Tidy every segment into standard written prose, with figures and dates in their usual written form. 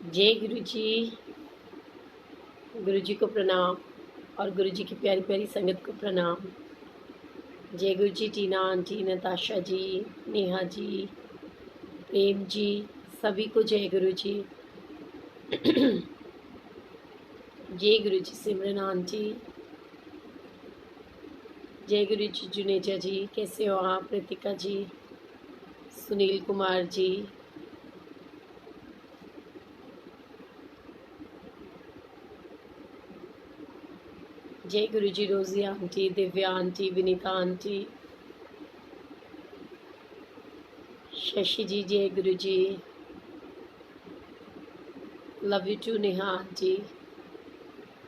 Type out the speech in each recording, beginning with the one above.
जय गुरु जी को प्रणाम और गुरु जी की प्यारी प्यारी संगत को प्रणाम। जय गुरु जी, टीना आंटी, नताशा जी, नेहा जी, प्रेम जी, सभी को जय गुरु जी। जय गुरु जी सिमरन आंटी, जय गुरु जी जुनेजा जी, कैसे हो आप? रितिका जी, सुनील कुमार जी, जय Guru ji Rosy aunty, Divya aunty, Vinita aunty, Shashi ji, जय Guru ji, love you too Neha aunty,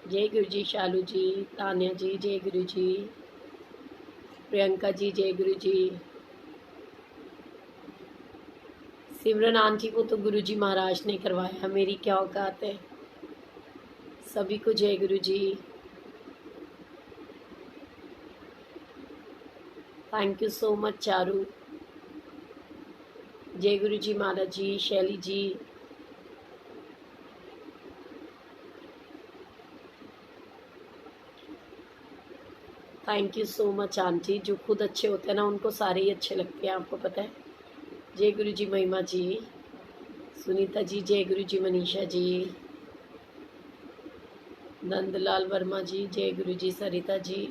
जय गुरु जी शालू जी, तान्या जी, जय गुरु जी, प्रियंका जी, जय गुरु जी। सिमरन आंटी को तो गुरु जी महाराज ने करवाया, मेरी क्या औकात है। सभी को जय Guru ji. Thank you so much Charu. जय Guru ji Mala ji, Shaily ji, thank you so much aunty. जो खुद अच्छे होते हैं ना, उनको सारे ही अच्छे लगते हैं, आपको पता है। जय गुरु जी महिमा जी, सुनीता जी, जय गुरु जी मनीषा जी, नंदलाल वर्मा जी, जय गुरु जी सरिता जी।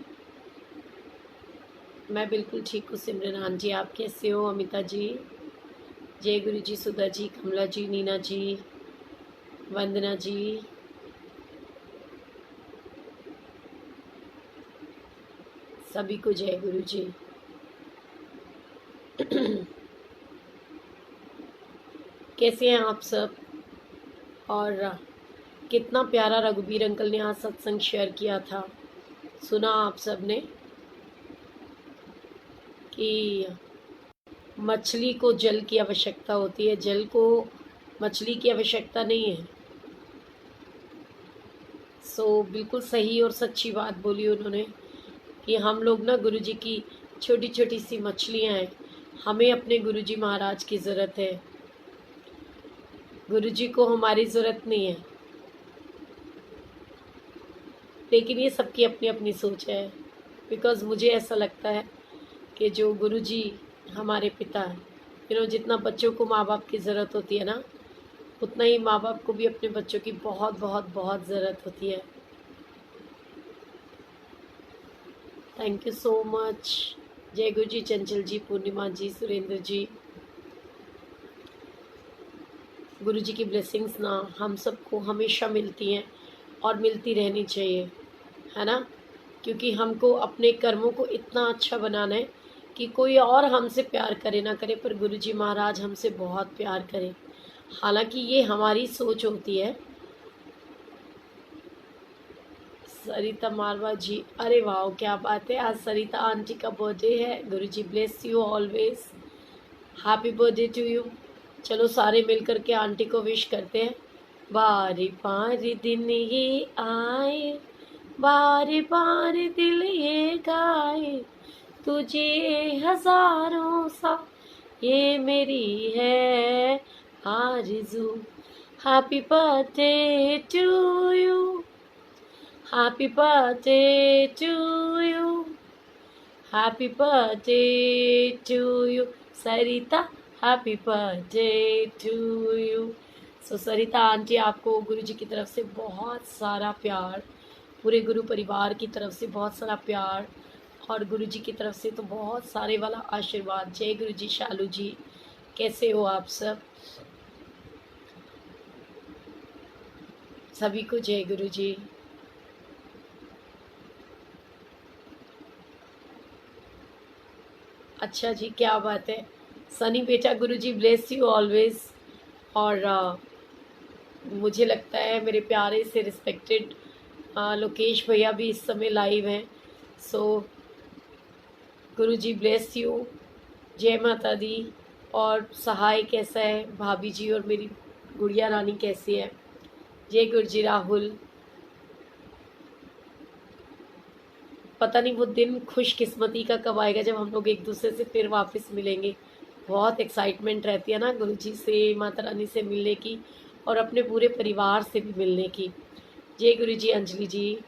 मैं बिल्कुल ठीक हूँ सिमरन आंटी, आप कैसे हो? अमिता जी, जय गुरु जी सुधा जी, कमला जी, नीना जी, वंदना जी, सभी को जय गुरु जी। कैसे हैं आप सब? और कितना प्यारा रघुबीर अंकल ने आज सत्संग शेयर किया था, सुना आप सब ने कि मछली को जल की आवश्यकता होती है, जल को मछली की आवश्यकता नहीं है। सो बिल्कुल सही और सच्ची बात बोली उन्होंने कि हम लोग ना गुरु जी की छोटी छोटी सी मछलियाँ हैं, हमें अपने गुरु जी महाराज की ज़रूरत है, गुरु जी को हमारी ज़रूरत नहीं है। लेकिन ये सबकी अपनी अपनी सोच है। बिकॉज़ मुझे ऐसा लगता है कि जो गुरु जी हमारे पिता हैं, जितना बच्चों को माँ बाप की ज़रूरत होती है ना, उतना ही माँ बाप को भी अपने बच्चों की बहुत बहुत बहुत ज़रूरत होती है। Thank you so much. जय गुरु जी, चंचल जी, पूर्णिमा जी, सुरेंद्र जी। गुरु जी की ब्लेसिंग्स ना हम सबको हमेशा मिलती हैं और मिलती रहनी चाहिए, है ना। क्योंकि हमको अपने कर्मों को इतना अच्छा बनाना है कि कोई और हमसे प्यार करे ना करे, पर गुरु जी महाराज हमसे बहुत प्यार करें। हालांकि ये हमारी सोच होती है। सरिता मारवा जी, अरे वाह क्या बात है, आज सरिता आंटी का बर्थडे है। Guru ji bless you always, happy birthday to you. चलो सारे मिल करके आंटी को विश करते हैं। बारी बारी दिन ये आए, बारी बारी दिल ये गाए, तुझे हजारों सा ये मेरी है आरज़ू। Happy birthday to you, happy birthday to you, happy birthday to you Sarita, happy birthday to you. So Sarita aunty, आपको गुरु जी की तरफ से बहुत सारा प्यार, पूरे गुरु परिवार की तरफ से बहुत सारा प्यार, और गुरु जी की तरफ से तो बहुत सारे वाला आशीर्वाद। जय गुरु जी शालू जी, कैसे हो आप सब? सभी को जय गुरु जी। अच्छा जी, क्या बात है। सनी बेटा, गुरु जी ब्लेस यू ऑलवेज। और मुझे लगता है मेरे प्यारे से रिस्पेक्टेड लोकेश भैया भी इस समय लाइव हैं। सो गुरु जी ब्लेस यू, जय माता दी। और सहाय कैसा है, भाभी जी और मेरी गुड़िया रानी कैसी है? जय गुरु जी राहुल। पता नहीं वो दिन खुशकिस्मती का कब आएगा जब हम लोग एक दूसरे से फिर वापस मिलेंगे। बहुत एक्साइटमेंट रहती है ना गुरु जी से, माता रानी से मिलने की, और अपने पूरे परिवार से भी मिलने की। जय गुरु जी अंजलि जी।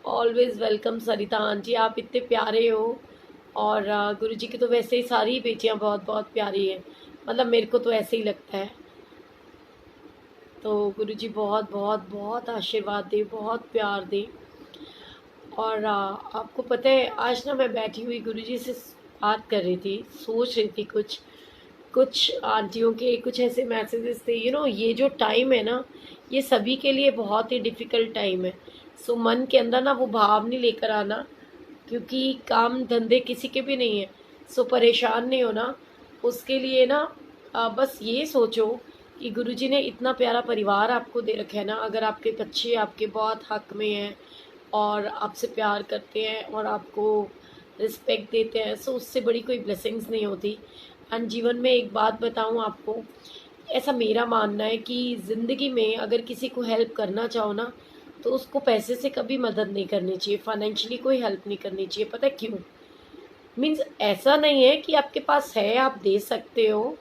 ऑलवेज वेलकम सरिता आंटी, आप इतने प्यारे हो। और गुरु जी की तो वैसे ही सारी बेटियां बहुत बहुत प्यारी है, मतलब मेरे को तो ऐसे ही लगता है। तो गुरु जी बहुत बहुत बहुत आशीर्वाद दे, बहुत प्यार दे। और आपको पता है आज ना मैं बैठी हुई गुरु जी से बात कर रही थी, सोच रही थी कुछ कुछ आंटियों के कुछ ऐसे मैसेजेस थे। ये जो टाइम है ना, ये सभी के लिए बहुत ही डिफ़िकल्ट टाइम है। सो मन के अंदर ना वो भाव नहीं लेकर आना, क्योंकि काम धंधे किसी के भी नहीं है। सो परेशान नहीं होना, उसके लिए ना बस ये सोचो कि गुरुजी ने इतना प्यारा परिवार आपको दे रखा है ना। अगर आपके बच्चे आपके बहुत हक में हैं और आपसे प्यार करते हैं और आपको रिस्पेक्ट देते हैं, सो उससे बड़ी कोई ब्लेसिंग्स नहीं होती। एंड जीवन में एक बात बताऊं आपको, ऐसा मेरा मानना है कि ज़िंदगी में अगर किसी को हेल्प करना चाहो ना, तो उसको पैसे से कभी मदद नहीं करनी चाहिए, फाइनेंशियली कोई हेल्प नहीं करनी चाहिए। पता है क्यों? मीन्स ऐसा नहीं है कि आपके पास है आप दे सकते हो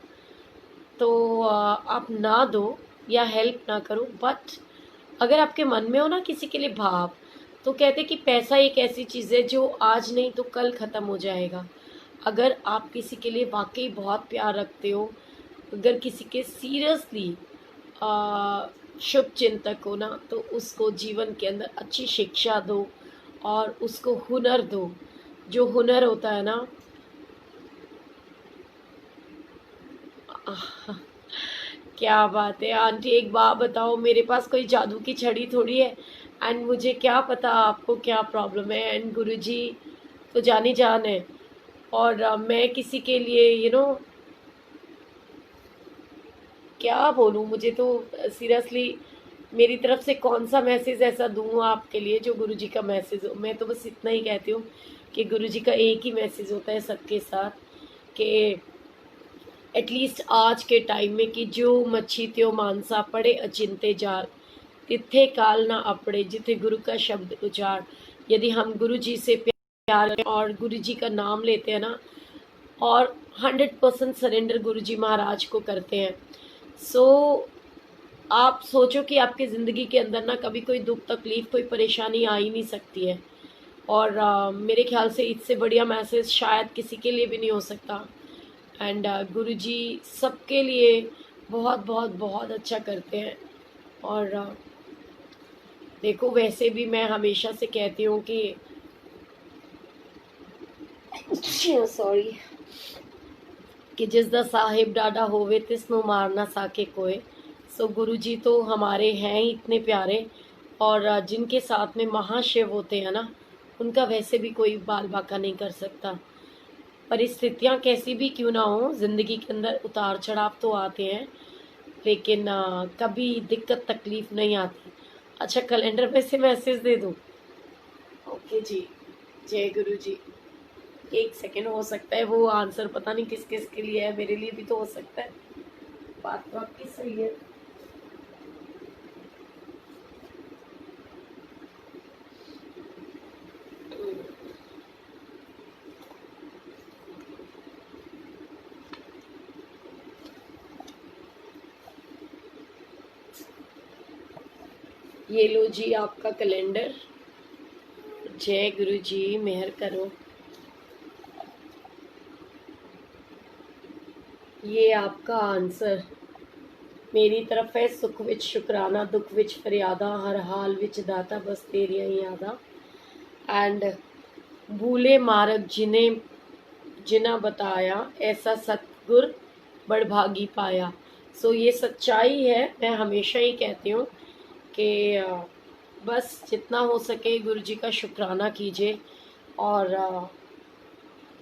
तो आप ना दो या हेल्प ना करो, बट अगर आपके मन में हो ना किसी के लिए भाव, तो कहते कि पैसा एक ऐसी चीज़ है जो आज नहीं तो कल ख़त्म हो जाएगा। अगर आप किसी के लिए वाकई बहुत प्यार रखते हो, अगर किसी के सीरियसली शुभ चिंतक हो ना, तो उसको जीवन के अंदर अच्छी शिक्षा दो और उसको हुनर दो। जो हुनर होता है ना, क्या बात है आंटी, एक बात बताओ, मेरे पास कोई जादू की छड़ी थोड़ी है। एंड मुझे क्या पता आपको क्या प्रॉब्लम है। एंड गुरुजी तो जानी जान है। और मैं किसी के लिए क्या बोलूँ, मुझे तो सीरियसली मेरी तरफ से कौन सा मैसेज ऐसा दूँ आपके लिए जो गुरुजी का मैसेज हो। मैं तो बस इतना ही कहती हूँ कि गुरुजी का एक ही मैसेज होता है सबके साथ, कि एटलीस्ट आज के टाइम में कि जो मच्छी त्यो मानसा पड़े अचिंते जार, तिथे काल ना अपड़े जिथे गुरु का शब्द उचार। यदि हम गुरु जी से प्यार और गुरु जी का नाम लेते हैं ना, और 100% सरेंडर गुरु जी महाराज को करते हैं, सो आप सोचो कि आपकी ज़िंदगी के अंदर ना कभी कोई दुख तकलीफ कोई परेशानी आ ही नहीं सकती है। और मेरे ख्याल से इससे बढ़िया मैसेज शायद किसी के लिए भी नहीं हो सकता। एंड गुरुजी सबके लिए बहुत बहुत बहुत अच्छा करते हैं। और देखो वैसे भी मैं हमेशा से कहती हूँ कि सॉरी, कि जिस दा साहिब डाडा होवे तिसनो मार ना साके कोई। सो गुरुजी तो हमारे हैं ही इतने प्यारे। और जिनके साथ में महाशिव होते हैं ना, उनका वैसे भी कोई बाल बाका नहीं कर सकता। परिस्थितियाँ कैसी भी क्यों ना हो, ज़िंदगी के अंदर उतार चढ़ाव तो आते हैं, लेकिन कभी दिक्कत तकलीफ नहीं आती। अच्छा, कैलेंडर में से मैसेज दे दूँ? ओके जी, जय गुरु जी। एक सेकेंड, हो सकता है वो आंसर पता नहीं किस किस के लिए है, मेरे लिए भी तो हो सकता है। बात तो आपकी सही है। ये लो जी आपका कैलेंडर। जय गुरु जी, मेहर करो। ये आपका आंसर मेरी तरफ है। सुख विच शुकराना, दुख विच फरियादा, हर हाल विच दाता बस तेरिया ही यादा। एंड भूले मार्ग जिन्हें जिना बताया, ऐसा सतगुर बड़भागी पाया। सो ये सच्चाई है। मैं हमेशा ही कहती हूँ कि बस जितना हो सके गुरु जी का शुक्राना कीजिए, और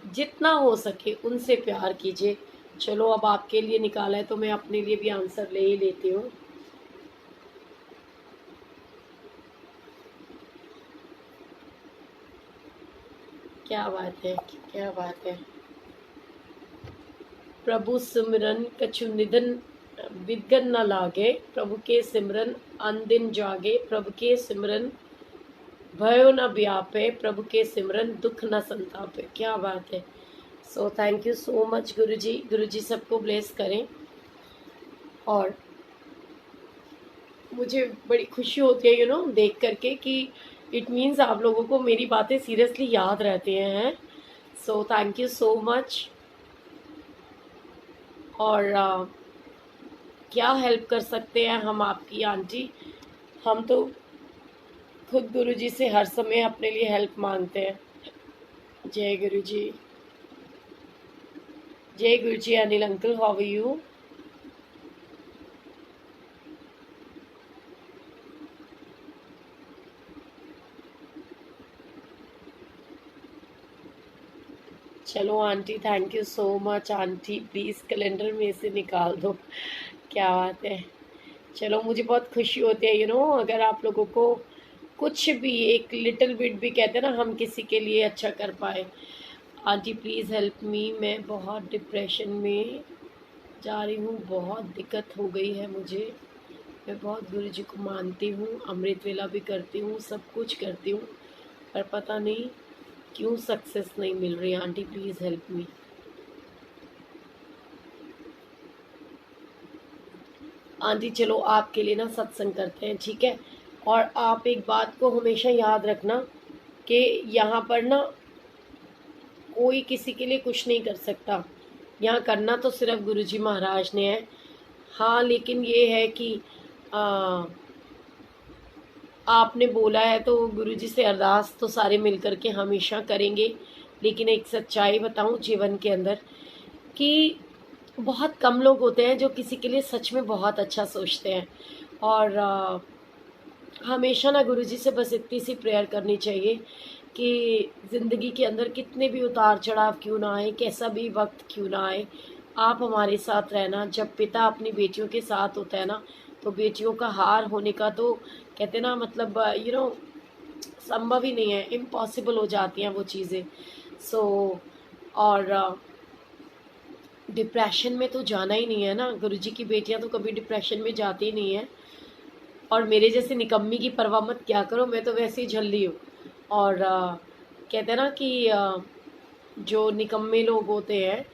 जितना हो सके उनसे प्यार कीजिए। चलो, अब आपके लिए निकाला है तो मैं अपने लिए भी आंसर ले ही लेती हूँ। क्या बात है, क्या बात है। प्रभु सिमरन कछु निधन विघन न लागे, प्रभु के सिमरन अनदिन जागे, प्रभु के सिमरन भयो न व्यापे, प्रभु के सिमरन दुख न संतापे। क्या बात है। So thank you so much Guruji. Guruji सबको ब्लेस करें। और मुझे बड़ी खुशी होती है देख करके कि इट मीन्स आप लोगों को मेरी बातें सीरियसली याद रहती हैं। सो थैंक यू सो मच। और क्या हेल्प कर सकते हैं हम आपकी आंटी? हम तो खुद गुरुजी से हर समय अपने लिए हेल्प मांगते हैं। जय गुरुजी। जय Guruji. Anil uncle, how are you? चलो aunty, thank you so much aunty. Please calendar में से निकाल दो। क्या बात है। चलो, मुझे बहुत खुशी होती है अगर आप लोगों को कुछ भी एक लिटिल बिट भी कहते हैं ना, हम किसी के लिए अच्छा कर पाए। Aunty please help me. मैं बहुत डिप्रेशन में जा रही हूँ। बहुत दिक्कत हो गई है मुझे। मैं बहुत गुरु जी को मानती हूँ, अमृत वेला भी करती हूँ, सब कुछ करती हूँ, पर पता नहीं क्यों सक्सेस नहीं मिल रही। Aunty please help me. Aunty चलो आपके लिए ना सत्संग करते हैं, ठीक है? और आप एक बात को हमेशा याद रखना कि यहाँ पर ना कोई किसी के लिए कुछ नहीं कर सकता। यहाँ करना तो सिर्फ गुरुजी महाराज ने है। हाँ, लेकिन ये है कि आ, आपने बोला है तो गुरुजी से अरदास तो सारे मिल कर के हमेशा करेंगे। लेकिन एक सच्चाई बताऊं जीवन के अंदर कि बहुत कम लोग होते हैं जो किसी के लिए सच में बहुत अच्छा सोचते हैं। और हमेशा ना गुरुजी से बस इतनी सी प्रेयर करनी चाहिए कि ज़िंदगी के अंदर कितने भी उतार चढ़ाव क्यों ना आए, कैसा भी वक्त क्यों ना आए, आप हमारे साथ रहना। जब पिता अपनी बेटियों के साथ होता है ना, तो बेटियों का हार होने का तो कहते ना मतलब संभव ही नहीं है, इम्पॉसिबल हो जाती हैं वो चीज़ें। सो और डिप्रेशन में तो जाना ही नहीं है ना। गुरुजी की बेटियां तो कभी डिप्रेशन में जाती ही नहीं है। और मेरे जैसे निकम्मी की परवाह मत क्या करो, मैं तो वैसे ही झल्ली हूँ। और कहते हैं ना कि जो निकम्मे लोग होते हैं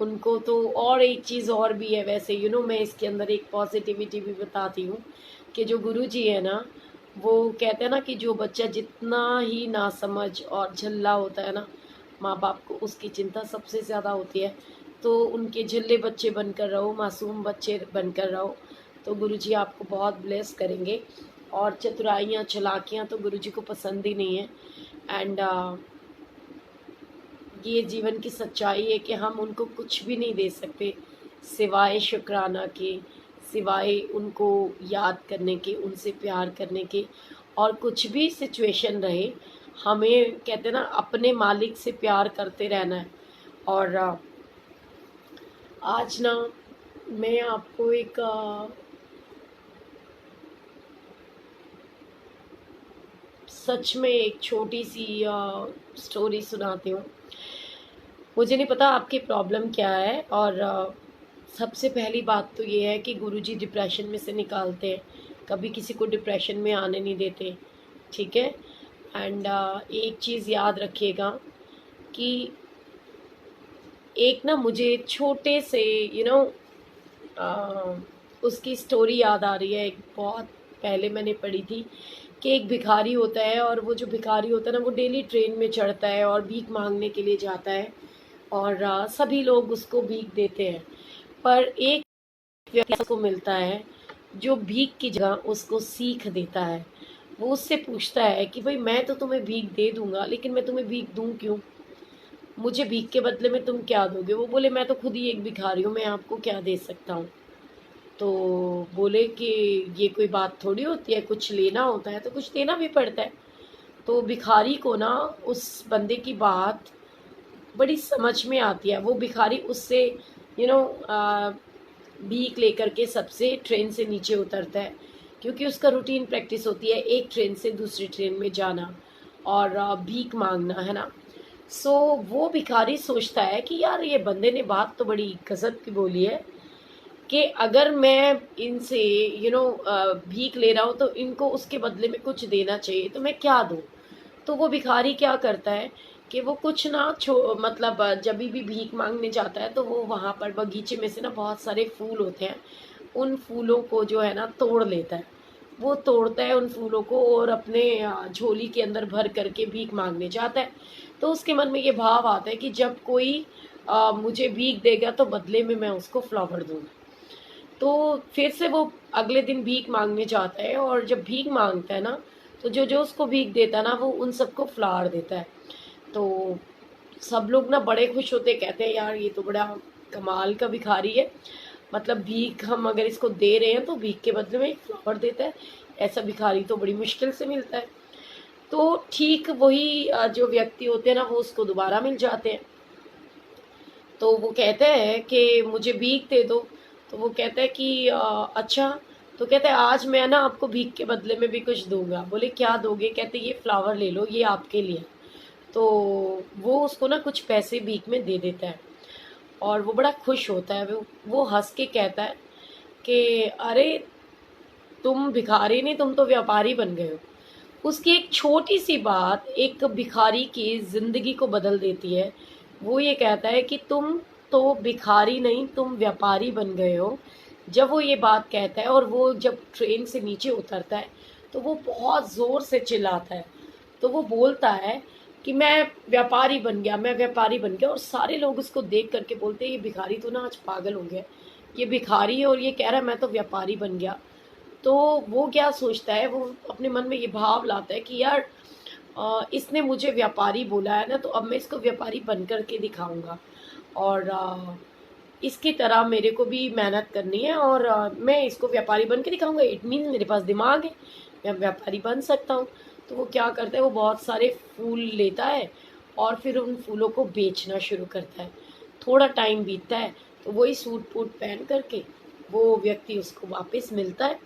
उनको तो, और एक चीज़ और भी है वैसे मैं इसके अंदर एक पॉजिटिविटी भी बताती हूँ कि जो गुरुजी है ना, वो कहते हैं ना कि जो बच्चा जितना ही नासमझ और झल्ला होता है ना, माँ बाप को उसकी चिंता सबसे ज़्यादा होती है। तो उनके झल्ले बच्चे बनकर रहो, मासूम बच्चे बनकर रहो, तो गुरुजी आपको बहुत ब्लेस करेंगे। और चतुराइयाँ चालाकियाँ तो गुरुजी को पसंद ही नहीं है। एंड ये जीवन की सच्चाई है कि हम उनको कुछ भी नहीं दे सकते सिवाय शुक्राना के, सिवाय उनको याद करने के, उनसे प्यार करने के। और कुछ भी सिचुएशन रहे, हमें कहते हैं ना अपने मालिक से प्यार करते रहना है। और आज ना मैं आपको एक सच में एक छोटी सी स्टोरी सुनाती हूँ। मुझे नहीं पता आपकी प्रॉब्लम क्या है। और सबसे पहली बात तो ये है कि गुरुजी डिप्रेशन में से निकालते हैं, कभी किसी को डिप्रेशन में आने नहीं देते, ठीक है? एंड एक चीज़ याद रखिएगा कि एक ना मुझे छोटे से उसकी स्टोरी याद आ रही है। एक बहुत पहले मैंने पढ़ी थी कि एक भिखारी होता है, और वो जो भिखारी होता है ना, वो डेली ट्रेन में चढ़ता है और भीख मांगने के लिए जाता है। और सभी लोग उसको भीख देते हैं, पर एक व्यक्ति उसको मिलता है जो भीख की जगह उसको सीख देता है। वो उससे पूछता है कि भाई मैं तो तुम्हें भीख दे दूंगा, लेकिन मैं तुम्हें भीख दूं क्यों? मुझे भीख के बदले में तुम क्या दोगे? वो बोले मैं तो खुद ही एक भिखारी हूँ, मैं आपको क्या दे सकता हूँ? तो बोले कि ये कोई बात थोड़ी होती है, कुछ लेना होता है तो कुछ देना भी पड़ता है। तो भिखारी को ना उस बंदे की बात बड़ी समझ में आती है। वो भिखारी उससे यू नो भीख लेकर के सबसे ट्रेन से नीचे उतरता है, क्योंकि उसका रूटीन प्रैक्टिस होती है एक ट्रेन से दूसरी ट्रेन में जाना और भीख मांगना, है ना? सो वो भिखारी सोचता है कि यार ये बंदे ने बात तो बड़ी गजब की बोली है कि अगर मैं इनसे भीख ले रहा हूँ तो इनको उसके बदले में कुछ देना चाहिए, तो मैं क्या दूँ? तो वो भिखारी क्या करता है कि वो कुछ ना मतलब जब भी भीख मांगने जाता है तो वो वहाँ पर बगीचे में से ना बहुत सारे फूल होते हैं, उन फूलों को जो है ना तोड़ लेता है। वो तोड़ता है उन फूलों को और अपने झोली के अंदर भर करके भीख मांगने जाता है। तो उसके मन में ये भाव आता है कि जब कोई मुझे भीख देगा तो बदले में मैं उसको फ्लावर दूंगा। तो फिर से वो अगले दिन भीख मांगने जाता है और जब भीख मांगता है ना, तो जो जो उसको भीख देता है ना वो उन सबको फ्लावर देता है। तो सब लोग ना बड़े खुश होते, कहते हैं यार ये तो बड़ा कमाल का भिखारी है, मतलब भीख हम अगर इसको दे रहे हैं तो भीख के बदले में एक फ्लावर देता है, ऐसा भिखारी तो बड़ी मुश्किल से मिलता है। तो ठीक वही जो व्यक्ति होते हैं ना वो उसको दोबारा मिल जाते हैं। तो वो कहते हैं कि मुझे भीख दे दो। तो वो कहता है कि अच्छा। तो कहते हैं आज मैं ना आपको भीख के बदले में भी कुछ दूंगा। बोले क्या दोगे? कहते ये फ्लावर ले लो, ये आपके लिए। तो वो उसको ना कुछ पैसे भीख में दे देता है और वो बड़ा खुश होता है। वो हंस के कहता है कि अरे तुम भिखारी नहीं, तुम तो व्यापारी बन गए हो। उसकी एक छोटी सी बात एक भिखारी की जिंदगी को बदल देती है। वो ये कहता है कि तुम तो भिखारी नहीं, तुम व्यापारी बन गए हो। जब वो ये बात कहता है और वो जब ट्रेन से नीचे उतरता है तो वो बहुत ज़ोर से चिल्लाता है। तो वो बोलता है कि मैं व्यापारी बन गया, मैं व्यापारी बन गया। और सारे लोग उसको देख करके बोलते हैं ये भिखारी तो ना आज पागल हो गया, ये भिखारी है और ये कह रहा है मैं तो व्यापारी बन गया। तो वो क्या सोचता है, वो अपने मन में ये भाव लाता है कि यार इसने मुझे व्यापारी बोला है ना, तो अब मैं इसको व्यापारी बन कर के दिखाऊंगा और इसकी तरह मेरे को भी मेहनत करनी है और मैं इसको व्यापारी बन के दिखाऊंगा। इट मीन मेरे पास दिमाग है, मैं व्यापारी बन सकता हूँ। तो वो क्या करता है, वो बहुत सारे फूल लेता है और फिर उन फूलों को बेचना शुरू करता है। थोड़ा टाइम बीतता है तो वही सूट बूट पहन करके वो व्यक्ति उसको वापस मिलता है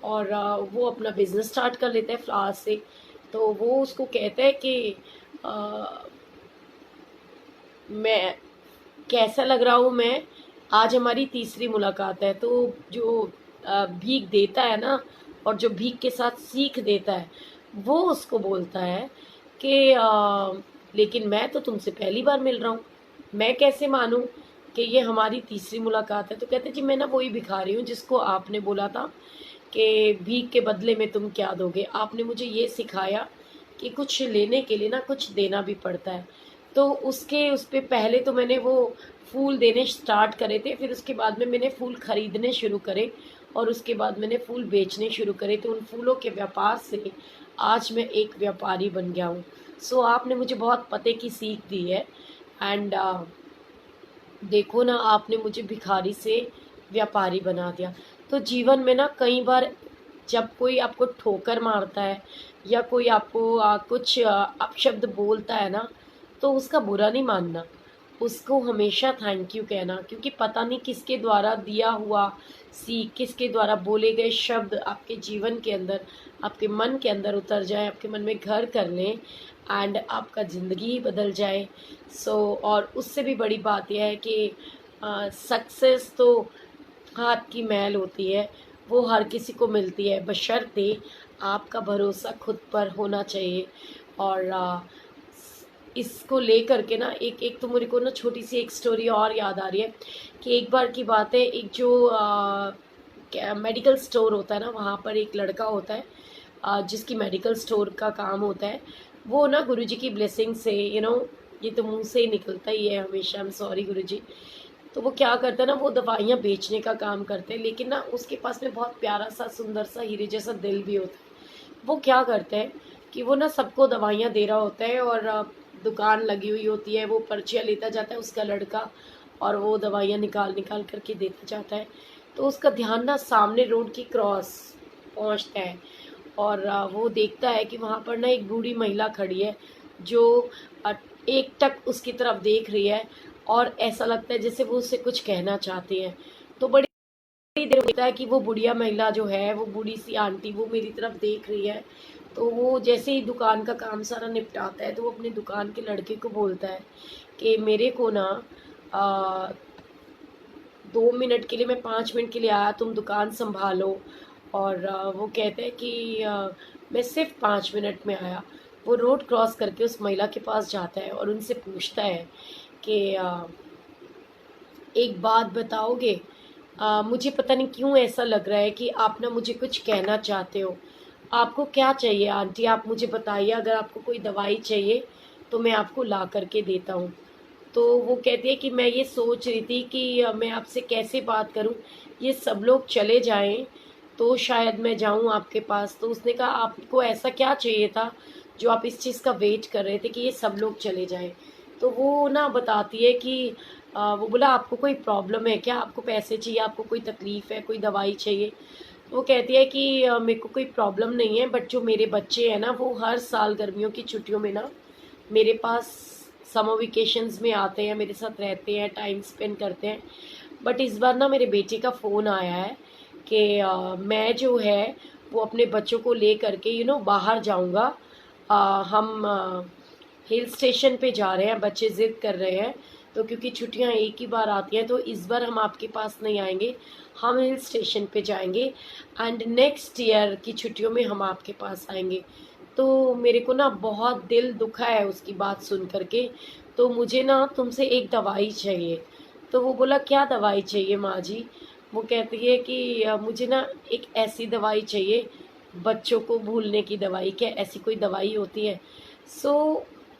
और वो अपना बिजनेस स्टार्ट कर लेता है फ्लावर से। तो वो उसको कहता है कि अ, मैं कैसा लग रहा हूँ मैं, आज हमारी तीसरी मुलाकात है। तो जो भीख देता है ना और जो भीख के साथ सीख देता है वो उसको बोलता है कि लेकिन मैं तो तुमसे पहली बार मिल रहा हूँ, मैं कैसे मानूं कि ये हमारी तीसरी मुलाकात है। तो कहते जी मैं ना वही भिखारी हूँ जिसको आपने बोला था कि भीख के बदले में तुम क्या दोगे। आपने मुझे ये सिखाया कि कुछ लेने के लिए ना कुछ देना भी पड़ता है। तो उसके उस पे पहले तो मैंने वो फूल देने स्टार्ट करे थे, फिर उसके बाद में मैंने फूल खरीदने शुरू करे और उसके बाद मैंने फूल बेचने शुरू करे। तो उन फूलों के व्यापार से आज मैं एक व्यापारी बन गया हूँ। सो आपने मुझे बहुत पते की सीख दी है एंड देखो ना आपने मुझे भिखारी से व्यापारी बना दिया। तो जीवन में ना कई बार जब कोई आपको ठोकर मारता है या कोई आपको कुछ अपशब्द बोलता है ना, तो उसका बुरा नहीं मानना, उसको हमेशा थैंक यू कहना। क्योंकि पता नहीं किसके द्वारा दिया हुआ सीख, किसके द्वारा बोले गए शब्द आपके जीवन के अंदर, आपके मन के अंदर उतर जाए, आपके मन में घर कर लें एंड आपका ज़िंदगी ही बदल जाए। सो और उससे भी बड़ी बात यह है कि सक्सेस तो हाथ की मैल होती है, वो हर किसी को मिलती है, बशर्ते आपका भरोसा खुद पर होना चाहिए। और इसको लेकर के ना एक एक तो मेरे को ना छोटी सी एक स्टोरी और याद आ रही है कि एक बार की बात है, एक जो मेडिकल स्टोर होता है ना, वहाँ पर एक लड़का होता है जिसकी मेडिकल स्टोर का काम होता है। वो ना गुरुजी की ब्लेसिंग से ये तो मुंह से ही निकलता ही है हमेशा, आई एम सॉरी गुरुजी। तो वो क्या करता है ना, वो दवाइयाँ बेचने का काम करते हैं, लेकिन ना उसके पास में बहुत प्यारा सा सुंदर सा हीरे जैसा दिल भी होता है। वो क्या करते हैं कि वो ना सबको दवाइयाँ दे रहा होता है और दुकान लगी हुई होती है, वो पर्चियाँ लेता जाता है उसका लड़का और वो दवाइयाँ निकाल निकाल करके देता जाता है। तो उसका ध्यान ना सामने रोड की क्रॉस पहुंचता है और वो देखता है कि वहाँ पर ना एक बूढ़ी महिला खड़ी है जो एकटक उसकी तरफ देख रही है और ऐसा लगता है जैसे वो उससे कुछ कहना चाहती है। तो बड़ी देर होता है कि वो बुढ़िया महिला जो है, वो बूढ़ी सी आंटी, वो मेरी तरफ देख रही है। तो वो जैसे ही दुकान का काम सारा निपटाता है तो वो अपने दुकान के लड़के को बोलता है कि मेरे को ना 2 मिनट के लिए, मैं 5 मिनट के लिए आया, तुम दुकान संभालो। और वो कहते हैं कि मैं सिर्फ 5 मिनट में आया। वो रोड क्रॉस करके उस महिला के पास जाता है और उनसे पूछता है कि एक बात बताओगे, मुझे पता नहीं क्यों ऐसा लग रहा है कि आप ना मुझे कुछ कहना चाहते हो। आपको क्या चाहिए आंटी, आप मुझे बताइए। अगर आपको कोई दवाई चाहिए तो मैं आपको ला करके देता हूँ। तो वो कहती है कि मैं ये सोच रही थी कि मैं आपसे कैसे बात करूं, ये सब लोग चले जाएं तो शायद मैं जाऊं आपके पास। तो उसने कहा आपको ऐसा क्या चाहिए था जो आप इस चीज़ का वेट कर रहे थे कि ये सब लोग चले जाएं। तो वो ना बताती है कि वो बोला आपको कोई प्रॉब्लम है क्या, आपको पैसे चाहिए, आपको कोई तकलीफ़ है, कोई दवाई चाहिए। तो वो कहती है कि मेरे को कोई प्रॉब्लम नहीं है, बट जो मेरे बच्चे हैं ना वो हर साल गर्मियों की छुट्टियों में ना मेरे पास समर वेकेशंस में आते हैं, मेरे साथ रहते हैं, टाइम स्पेंड करते हैं। बट इस बार ना मेरे बेटे का फ़ोन आया है कि मैं जो है वो अपने बच्चों को ले करके बाहर जाऊंगा। हम हिल स्टेशन पे जा रहे हैं, बच्चे ज़िद कर रहे हैं। तो क्योंकि छुट्टियां एक ही बार आती हैं तो इस बार हम आपके पास नहीं आएंगे, हम हिल स्टेशन पे जाएंगे एंड नेक्स्ट ईयर की छुट्टियों में हम आपके पास आएंगे। तो मेरे को ना बहुत दिल दुखा है उसकी बात सुन करके। तो मुझे ना तुमसे एक दवाई चाहिए। तो वो बोला क्या दवाई चाहिए माँ जी। वो कहती है कि मुझे ना एक ऐसी दवाई चाहिए, बच्चों को भूलने की दवाई। क्या ऐसी कोई दवाई होती है?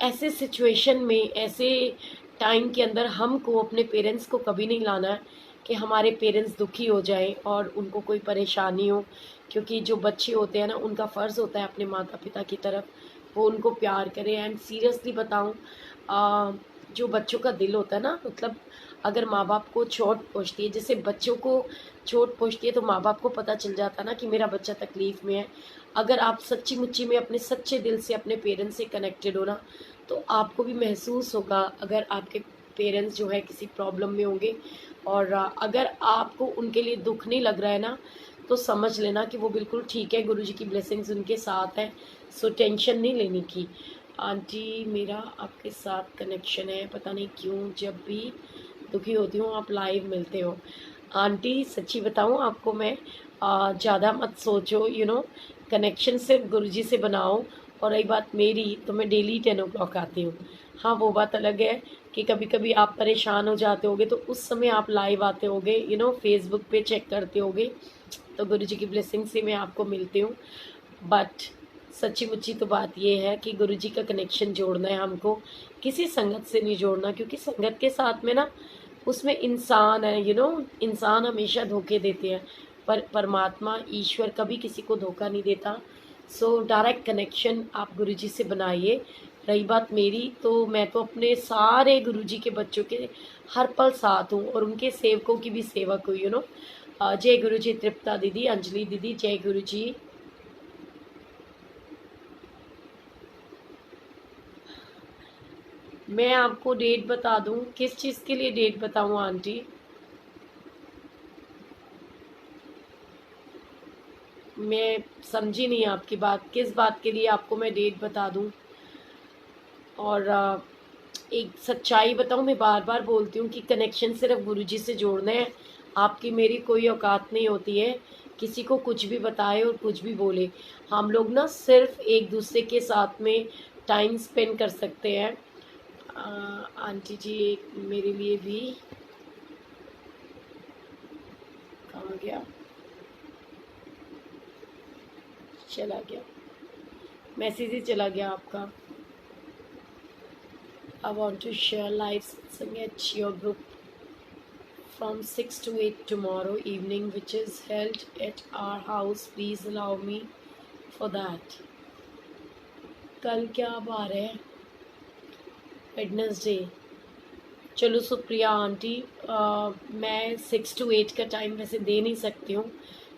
ऐसे सिचुएशन में, ऐसे टाइम के अंदर हमको अपने पेरेंट्स को कभी नहीं लाना है कि हमारे पेरेंट्स दुखी हो जाएं और उनको कोई परेशानी हो। क्योंकि जो बच्चे होते हैं ना उनका फ़र्ज़ होता है अपने माता पिता की तरफ वो उनको प्यार करें। एंड सीरियसली बताऊं, जो बच्चों का दिल होता है ना, मतलब अगर माँ बाप को चोट पहुँचती है, जैसे बच्चों को चोट पहुँचती है तो माँ बाप को पता चल जाता है ना कि मेरा बच्चा तकलीफ़ में है। अगर आप सच्ची मुच्ची में अपने सच्चे दिल से अपने पेरेंट्स से कनेक्टेड हो ना, तो आपको भी महसूस होगा अगर आपके पेरेंट्स जो है किसी प्रॉब्लम में होंगे। और अगर आपको उनके लिए दुख नहीं लग रहा है ना, तो समझ लेना कि वो बिल्कुल ठीक है, गुरुजी की ब्लेसिंग्स उनके साथ है। सो टेंशन नहीं लेने की। आंटी मेरा आपके साथ कनेक्शन है, पता नहीं क्यों जब भी दुखी होती हूँ आप लाइव मिलते हो। आंटी सच्ची बताऊँ आपको मैं, ज़्यादा मत सोचो, कनेक्शन सिर्फ गुरुजी से बनाओ। और रही बात मेरी, तो मैं डेली 10 o'clock आती हूँ। हाँ वो बात अलग है कि कभी कभी आप परेशान हो जाते होगे तो उस समय आप लाइव आते होगे, फेसबुक पे चेक करते होगे। तो गुरुजी की ब्लेसिंग से मैं आपको मिलती हूँ। बट सच्ची मुच्ची तो बात ये है कि गुरुजी का कनेक्शन जोड़ना है हमको, किसी संगत से नहीं जोड़ना। क्योंकि संगत के साथ में ना उसमें इंसान है, इंसान हमेशा धोखे देते हैं, पर परमात्मा ईश्वर कभी किसी को धोखा नहीं देता। सो डायरेक्ट कनेक्शन आप गुरुजी से बनाइए। रही बात मेरी, तो मैं तो अपने सारे गुरुजी के बच्चों के हर पल साथ हूँ और उनके सेवकों की भी सेवक हूँ। जय गुरुजी तृप्ता दीदी, अंजलि दीदी, जय गुरुजी। मैं आपको डेट बता दूं, किस चीज़ के लिए डेट बताऊं आंटी? मैं समझी नहीं आपकी बात, किस बात के लिए आपको मैं डेट बता दूं? और एक सच्चाई बताऊं, मैं बार बार बोलती हूँ कि कनेक्शन सिर्फ गुरुजी से जोड़ना है। आपकी मेरी कोई औकात नहीं होती है किसी को कुछ भी बताए और कुछ भी बोले। हम लोग ना सिर्फ एक दूसरे के साथ में टाइम स्पेंड कर सकते हैं। आंटी जी एक मेरे लिए भी, कहाँ गया, चला गया, मैसेज ही चला गया आपका। I want to share live satsang at your group from 6 to 8 tomorrow evening, which is held at our house. Please allow me for that. कल क्या बार है? वेडनेसडे। चलो सुप्रिया आंटी, मैं 6 to 8 का टाइम वैसे दे नहीं सकती हूँ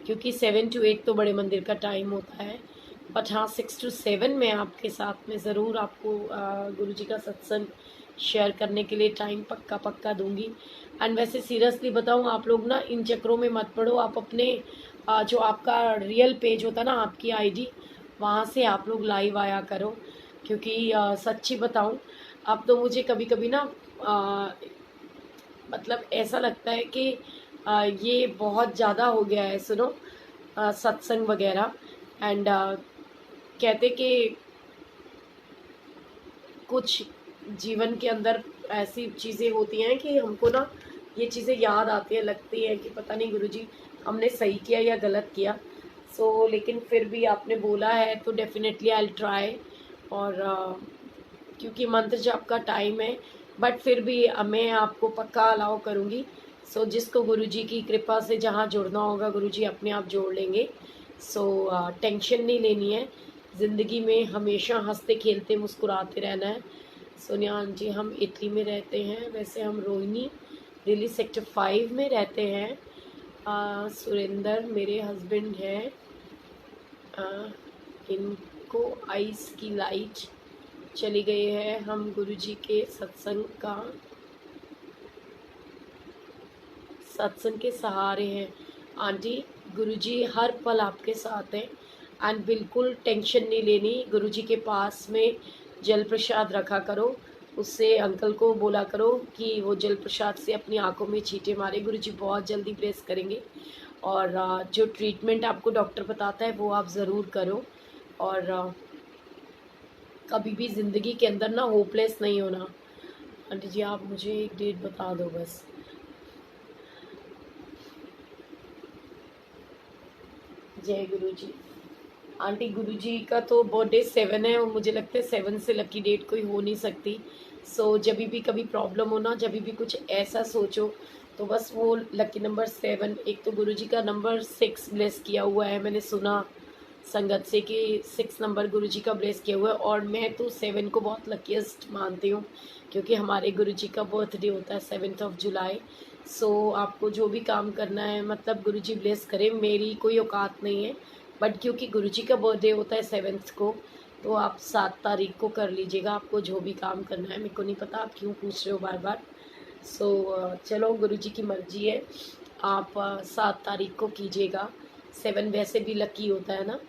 क्योंकि 7 to 8 तो बड़े मंदिर का टाइम होता है। बट हाँ 6 to 7 मैं आपके साथ में ज़रूर आपको गुरुजी का सत्संग शेयर करने के लिए टाइम पक्का पक्का दूंगी। एंड वैसे सीरियसली बताऊँ, आप लोग ना इन चक्रों में मत पड़ो। आप अपने जो आपका रियल पेज होता है ना, आपकी आईडी, वहाँ से आप लोग लाइव आया करो। क्योंकि सच्ची बताऊँ, अब तो मुझे कभी कभी ना आ, मतलब ऐसा लगता है कि ये बहुत ज़्यादा हो गया है, सुनो, सत्संग वगैरह। एंड कहते कि कुछ जीवन के अंदर ऐसी चीज़ें होती हैं कि हमको ना ये चीज़ें याद आती हैं, लगती है कि पता नहीं गुरुजी हमने सही किया या गलत किया। लेकिन फिर भी आपने बोला है तो डेफ़िनेटली आई विल ट्राई। और क्योंकि मंत्र जाप का टाइम है, बट फिर भी मैं आपको पक्का अलाउ करूँगी। जिसको गुरुजी की कृपा से जहाँ जुड़ना होगा गुरुजी अपने आप जोड़ लेंगे। टेंशन नहीं लेनी है, ज़िंदगी में हमेशा हंसते खेलते मुस्कुराते रहना है। सोनिया जी हम इटली में रहते हैं, वैसे हम रोहिणी दिल्ली सेक्टर 5 में रहते हैं। सुरेंद्र मेरे हस्बैंड हैं। इनको आइस की लाइट चली गई है। हम गुरुजी के सत्संग के सहारे हैं। आंटी गुरुजी हर पल आपके साथ हैं एंड बिल्कुल टेंशन नहीं लेनी। गुरुजी के पास में जल प्रसाद रखा करो, उससे अंकल को बोला करो कि वो जल प्रसाद से अपनी आंखों में छींटे मारे। गुरुजी बहुत जल्दी ब्लेस करेंगे। और जो ट्रीटमेंट आपको डॉक्टर बताता है वो आप ज़रूर करो। और कभी भी ज़िंदगी के अंदर ना होपलेस नहीं होना। आंटी जी आप मुझे एक डेट बता दो बस। जय गुरुजी। आंटी गुरुजी का तो बर्थडे 7 है और मुझे लगता है 7 से लकी डेट कोई हो नहीं सकती। जब भी कभी प्रॉब्लम हो ना, जब भी कुछ ऐसा सोचो तो बस वो लकी नंबर 7। एक तो गुरुजी का नंबर 6 ब्लेस किया हुआ है, मैंने सुना संगत से कि 6 नंबर गुरुजी का ब्लेस किया हुआ है। और मैं तो 7 को बहुत लकीस्ट मानती हूँ क्योंकि हमारे गुरुजी का बर्थडे होता है 7 जुलाई। आपको जो भी काम करना है मतलब गुरुजी ब्लेस करें, मेरी कोई औकात नहीं है। बट क्योंकि गुरुजी का बर्थडे होता है 7 को, तो आप 7 तारीख को कर लीजिएगा। आपको जो भी काम करना है, मेरे को नहीं पता आप क्यों पूछ रहे हो बार बार। चलो गुरुजी की मर्जी है, आप 7 तारीख को कीजिएगा। 7 वैसे भी लकी होता है ना,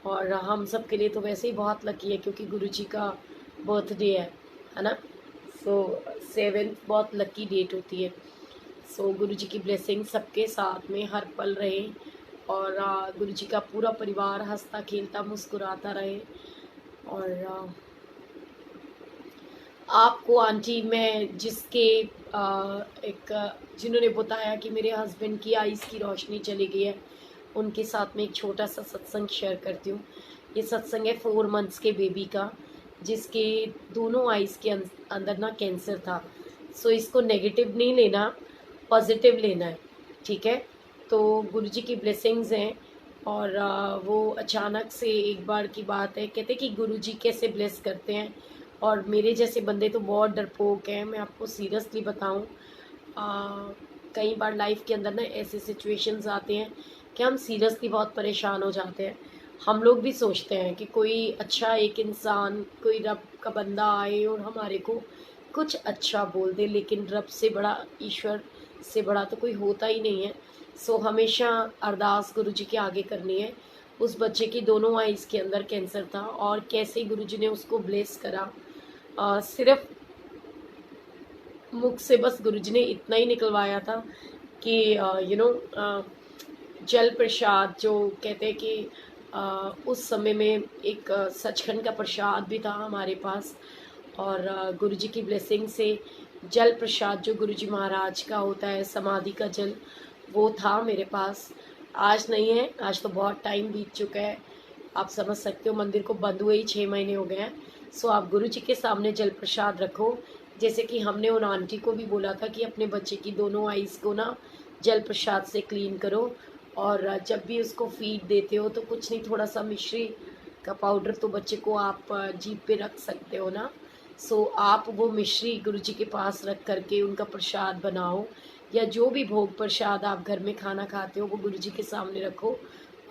और हम सब के लिए तो वैसे ही बहुत लकी है क्योंकि गुरुजी का बर्थडे है ना। 7 बहुत लकी डेट होती है। गुरुजी की ब्लेसिंग सबके साथ में हर पल रहे और गुरुजी का पूरा परिवार हंसता खेलता मुस्कुराता रहे। और आपको आंटी मैं जिन्होंने बताया कि मेरे हस्बैंड की आइज़ की रोशनी चली गई है, उनके साथ में एक छोटा सा सत्संग शेयर करती हूँ। ये सत्संग है 4 मंथ्स के बेबी का, जिसके दोनों आइज़ के अंदर ना कैंसर था। इसको नेगेटिव नहीं लेना, पॉजिटिव लेना है, ठीक है। तो गुरुजी की ब्लेसिंग्स हैं। और वो अचानक से एक बार की बात है, कहते कि गुरुजी कैसे ब्लेस करते हैं। और मेरे जैसे बंदे तो बहुत डरपोक हैं, मैं आपको सीरियसली बताऊं। कई बार लाइफ के अंदर ना ऐसे सिचुएशंस आते हैं कि हम सीरियसली बहुत परेशान हो जाते हैं। हम लोग भी सोचते हैं कि कोई अच्छा एक इंसान, कोई रब का बंदा आए और हमारे को कुछ अच्छा बोल दे, लेकिन रब से बड़ा, ईश्वर से बड़ा तो कोई होता ही नहीं है। हमेशा अरदास गुरुजी के आगे करनी है। उस बच्चे की दोनों आइज़ के अंदर कैंसर था और कैसे गुरुजी ने उसको ब्लेस करा। सिर्फ मुख से बस गुरुजी ने इतना ही निकलवाया था कि जल प्रसाद, जो कहते हैं कि उस समय में एक सचखंड का प्रसाद भी था हमारे पास। और गुरुजी की ब्लेसिंग से जल प्रसाद जो गुरुजी महाराज का होता है, समाधि का जल, वो था मेरे पास। आज नहीं है, आज तो बहुत टाइम बीत चुका है। आप समझ सकते हो मंदिर को बंद हुए ही 6 महीने हो गए हैं। आप गुरुजी के सामने जल प्रसाद रखो। जैसे कि हमने उन आंटी को भी बोला था कि अपने बच्चे की दोनों आइज़ को ना जल प्रसाद से क्लीन करो। और जब भी उसको फीड देते हो तो कुछ नहीं, थोड़ा सा मिश्री का पाउडर तो बच्चे को आप जीभ पे रख सकते हो ना। आप वो मिश्री गुरुजी के पास रख करके उनका प्रसाद बनाओ, या जो भी भोग प्रसाद आप घर में खाना खाते हो वो गुरुजी के सामने रखो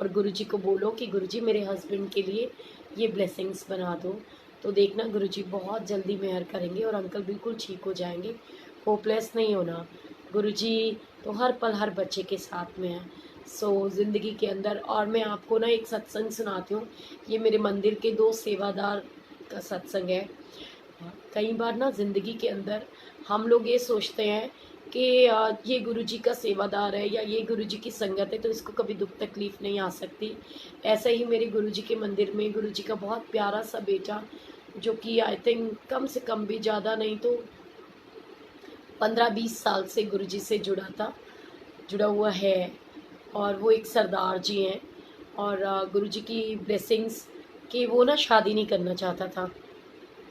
और गुरुजी को बोलो कि गुरुजी मेरे हस्बैंड के लिए ये ब्लेसिंग्स बना दो। तो देखना गुरुजी बहुत जल्दी मेहर करेंगे और अंकल बिल्कुल ठीक हो जाएंगे। होपलेस नहीं होना, गुरुजी तो हर पल हर बच्चे के साथ में है। ज़िंदगी के अंदर। और मैं आपको ना एक सत्संग सुनाती हूँ, ये मेरे मंदिर के 2 सेवादार का सत्संग है। कई बार ना ज़िंदगी के अंदर हम लोग ये सोचते हैं कि ये गुरुजी का सेवादार है या ये गुरुजी की संगत है तो इसको कभी दुख तकलीफ़ नहीं आ सकती। ऐसा ही मेरे गुरुजी के मंदिर में गुरुजी का बहुत प्यारा सा बेटा जो कि आई थिंक कम से कम भी ज़्यादा नहीं तो 15-20 साल से गुरुजी से जुड़ा हुआ है। और वो एक सरदार जी हैं। और गुरुजी की ब्लेसिंग्स कि वो ना शादी नहीं करना चाहता था,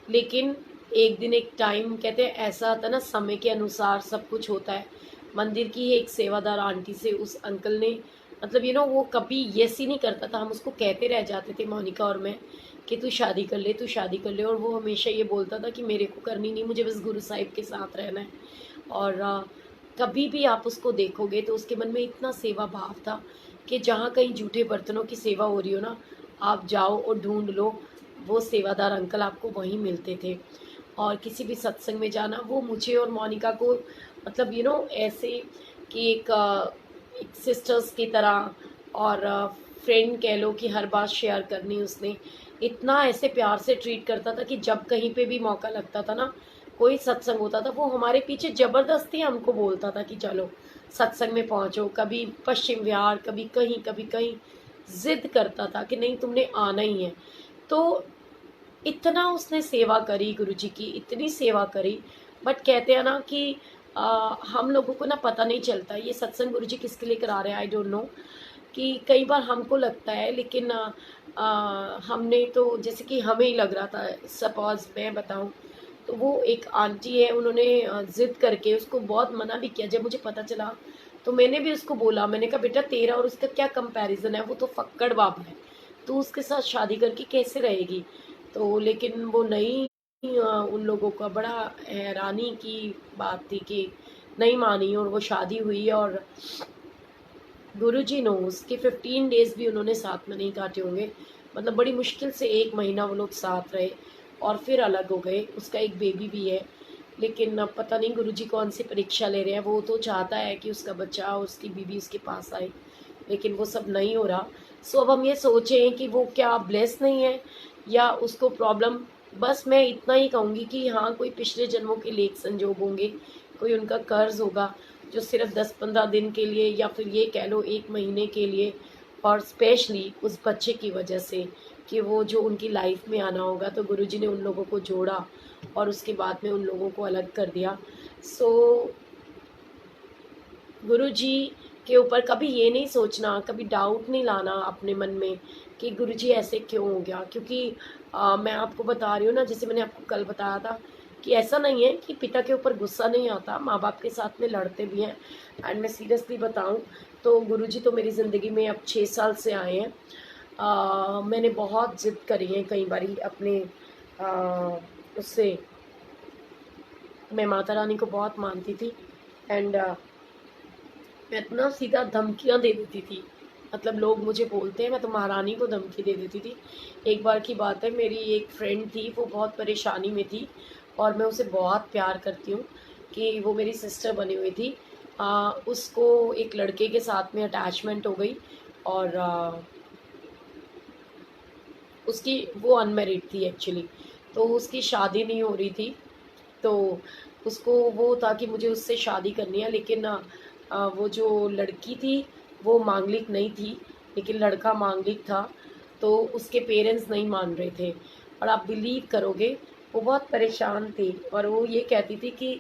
लेकिन एक दिन एक टाइम कहते हैं ऐसा आता ना, समय के अनुसार सब कुछ होता है। मंदिर की एक सेवादार आंटी से उस अंकल ने मतलब वो कभी यस ही नहीं करता था। हम उसको कहते रह जाते थे, मोनिका और मैं, कि तू शादी कर ले, तू शादी कर ले। और वो हमेशा ये बोलता था कि मेरे को करनी नहीं, मुझे बस गुरु साहिब के साथ रहना है। और कभी भी आप उसको देखोगे तो उसके मन में इतना सेवा भाव था कि जहाँ कहीं जूठे बर्तनों की सेवा हो रही हो ना, आप जाओ और ढूंढ लो, वो सेवादार अंकल आपको वहीं मिलते थे। और किसी भी सत्संग में जाना, वो मुझे और मोनिका को मतलब ऐसे कि एक सिस्टर्स की तरह और फ्रेंड कह लो कि हर बात शेयर करनी उसने, इतना ऐसे प्यार से ट्रीट करता था कि जब कहीं पे भी मौका लगता था ना, कोई सत्संग होता था, वो हमारे पीछे ज़बरदस्ती हमको बोलता था कि चलो सत्संग में पहुंचो। कभी पश्चिम विहार, कभी कहीं ज़िद करता था कि नहीं तुमने आना ही है। तो इतना उसने सेवा करी गुरुजी की, इतनी सेवा करी। बट कहते हैं ना कि हम लोगों को ना पता नहीं चलता ये सत्संग गुरुजी किसके लिए करा रहे हैं, आई डोंट नो। कि कई बार हमको लगता है, लेकिन हमने तो जैसे कि हमें ही लग रहा था। सपोज मैं बताऊं तो वो एक आंटी है, उन्होंने ज़िद करके उसको बहुत मना भी किया। जब मुझे पता चला तो मैंने भी उसको बोला, मैंने कहा बेटा तेरा और उसका क्या कंपैरिजन है, वो तो फक्कड़ बाप है, तू उसके साथ शादी करके कैसे रहेगी। तो लेकिन वो नहीं, उन लोगों का बड़ा हैरानी की बात थी कि नहीं मानी और वो शादी हुई। और गुरुजी नोस कि 15 डेज़ भी उन्होंने साथ में नहीं काटे होंगे। मतलब बड़ी मुश्किल से 1 महीना वो लोग साथ रहे और फिर अलग हो गए। उसका एक बेबी भी है, लेकिन अब पता नहीं गुरुजी कौन सी परीक्षा ले रहे हैं। वो तो चाहता है कि उसका बच्चा, उसकी बीबी उसके पास आए, लेकिन वो सब नहीं हो रहा। सो अब हम ये सोचें कि वो क्या ब्लेस नहीं है या उसको प्रॉब्लम। बस मैं इतना ही कहूँगी कि हाँ, कोई पिछले जन्मों के लेख संजोग होंगे, कोई उनका कर्ज होगा जो सिर्फ 10-15 दिन के लिए या फिर ये कह लो 1 महीने के लिए, और स्पेशली उस बच्चे की वजह से कि वो जो उनकी लाइफ में आना होगा, तो गुरुजी ने उन लोगों को जोड़ा और उसके बाद में उन लोगों को अलग कर दिया। सो गुरुजी के ऊपर कभी ये नहीं सोचना, कभी डाउट नहीं लाना अपने मन में कि गुरुजी ऐसे क्यों हो गया। क्योंकि मैं आपको बता रही हूँ ना, जैसे मैंने आपको कल बताया था कि ऐसा नहीं है कि पिता के ऊपर गुस्सा नहीं आता, माँ बाप के साथ में लड़ते भी हैं। एंड मैं सीरियसली बताऊँ तो गुरुजी तो मेरी ज़िंदगी में अब 6 साल से आए हैं। मैंने बहुत ज़िद करी है कई बारी अपने उससे। मैं माता रानी को बहुत मानती थी एंड मैं इतना सीधा धमकियाँ दे देती थी। मतलब लोग मुझे बोलते हैं मैं तो महारानी को धमकी दे देती थी। एक बार की बात है, मेरी एक फ्रेंड थी, वो बहुत परेशानी में थी और मैं उसे बहुत प्यार करती हूँ कि वो मेरी सिस्टर बनी हुई थी। उसको एक लड़के के साथ में अटैचमेंट हो गई और उसकी वो अनमैरिड थी एक्चुअली, तो उसकी शादी नहीं हो रही थी। तो उसको वो था कि मुझे उससे शादी करनी है, लेकिन वो जो लड़की थी वो मांगलिक नहीं थी, लेकिन लड़का मांगलिक था। तो उसके पेरेंट्स नहीं मान रहे थे और आप बिलीव करोगे वो बहुत परेशान थी और वो ये कहती थी कि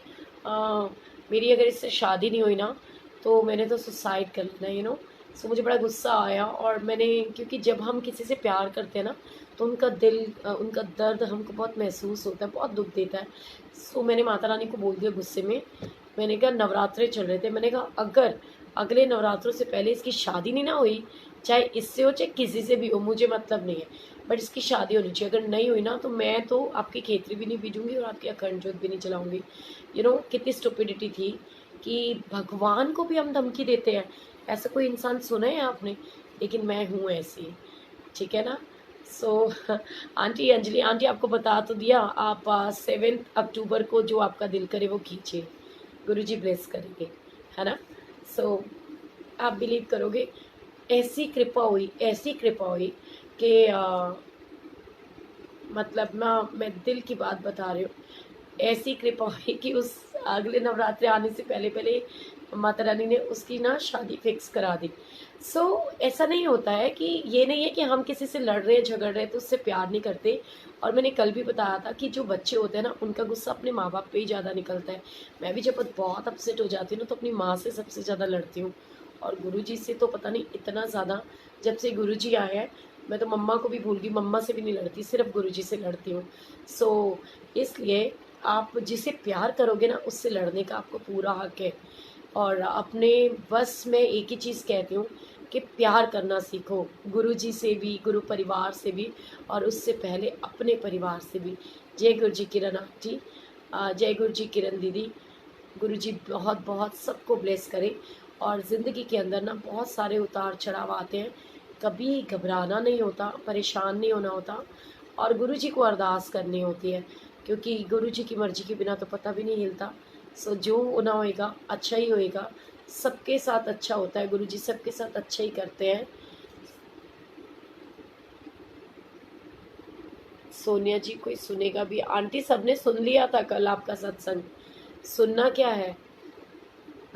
मेरी अगर इससे शादी नहीं हुई ना तो मैंने तो सुसाइड कर लेना, सो मुझे बड़ा गुस्सा आया। और मैंने, क्योंकि जब हम किसी से प्यार करते हैं ना तो उनका दिल, उनका दर्द हमको बहुत महसूस होता है, बहुत दुख देता है। सो मैंने माता रानी को बोल दिया गुस्से में। मैंने कहा नवरात्रे चल रहे थे, मैंने कहा अगर अगले नवरात्रों से पहले इसकी शादी नहीं ना हुई, चाहे इससे हो चाहे किसी से भी हो, मुझे मतलब नहीं है, बट इसकी शादी होनी चाहिए। अगर नहीं हुई ना तो मैं तो आपकी खेतरी भी नहीं बीजूंगी और आपकी अखंड ज्योत भी नहीं चलाऊंगी। कितनी स्टुपिडिटी थी कि भगवान को भी हम धमकी देते हैं। ऐसा कोई इंसान सुना है आपने? लेकिन मैं हूँ ऐसी, ठीक है ना। सो आंटी अंजलि आंटी आपको बता तो दिया, आप 7 अक्टूबर को जो आपका दिल करे वो कीजिए, गुरुजी ब्लेस करेंगे, है ना। सो आप बिलीव करोगे, ऐसी कृपा हुई, ऐसी कृपा हुई कि मतलब ना, मैं दिल की बात बता रही हूँ, ऐसी कृपा हुई कि उस अगले नवरात्रि आने से पहले पहले माता रानी ने उसकी ना शादी फिक्स करा दी। सो ऐसा नहीं होता है कि ये नहीं है कि हम किसी से लड़ रहे हैं झगड़ रहे हैं तो उससे प्यार नहीं करते। और मैंने कल भी बताया था कि जो बच्चे होते हैं ना उनका गुस्सा अपने माँ बाप पे ही ज़्यादा निकलता है। मैं भी जब बहुत अपसेट हो जाती हूँ ना तो अपनी माँ से सबसे ज़्यादा लड़ती हूँ, और गुरुजी से तो पता नहीं इतना ज़्यादा। जब से गुरुजी आए हैं मैं तो मम्मा को भी भूल गई, मम्मा से भी नहीं लड़ती, सिर्फ गुरुजी से लड़ती हूँ। सो इसलिए आप जिसे प्यार करोगे ना उससे लड़ने का आपको पूरा हक है। और अपने बस में एक ही चीज़ कहती हूँ कि प्यार करना सीखो, गुरुजी से भी, गुरु परिवार से भी, और उससे पहले अपने परिवार से भी। जय गुरु जी किरण आंटी, जय गुरु जी किरण दीदी। गुरुजी बहुत बहुत सबको ब्लेस करे। और ज़िंदगी के अंदर ना बहुत सारे उतार चढ़ाव आते हैं, कभी घबराना नहीं होता, परेशान नहीं होना होता, और गुरुजी को अरदास करनी होती है, क्योंकि गुरुजी की मर्ज़ी के बिना तो पता भी नहीं हिलता। सो जो होना होएगा अच्छा ही होएगा, सबके साथ अच्छा होता है, गुरुजी सबके साथ अच्छा ही करते हैं। सोनिया जी कोई सुनेगा भी? आंटी सबने सुन लिया था कल आपका सत्संग, सुनना क्या है?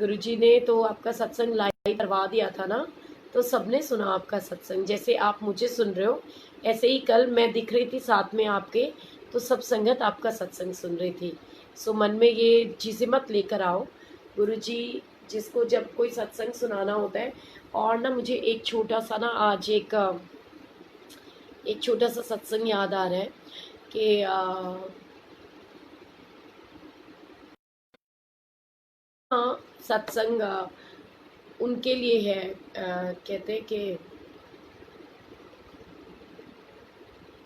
गुरुजी ने तो आपका सत्संग लाइव करवा दिया था ना, तो सबने सुना आपका सत्संग। जैसे आप मुझे सुन रहे हो ऐसे ही कल मैं दिख रही थी साथ में आपके, तो सब संगत आपका सत्संग सुन रही थी। सो मन में ये चीज़ें मत लेकर आओ। गुरुजी जिसको जब कोई सत्संग सुनाना होता है, और ना मुझे एक छोटा सा ना आज एक छोटा सा सत्संग याद आ रहा है कि हाँ, सत्संग उनके लिए है, कहते हैं कि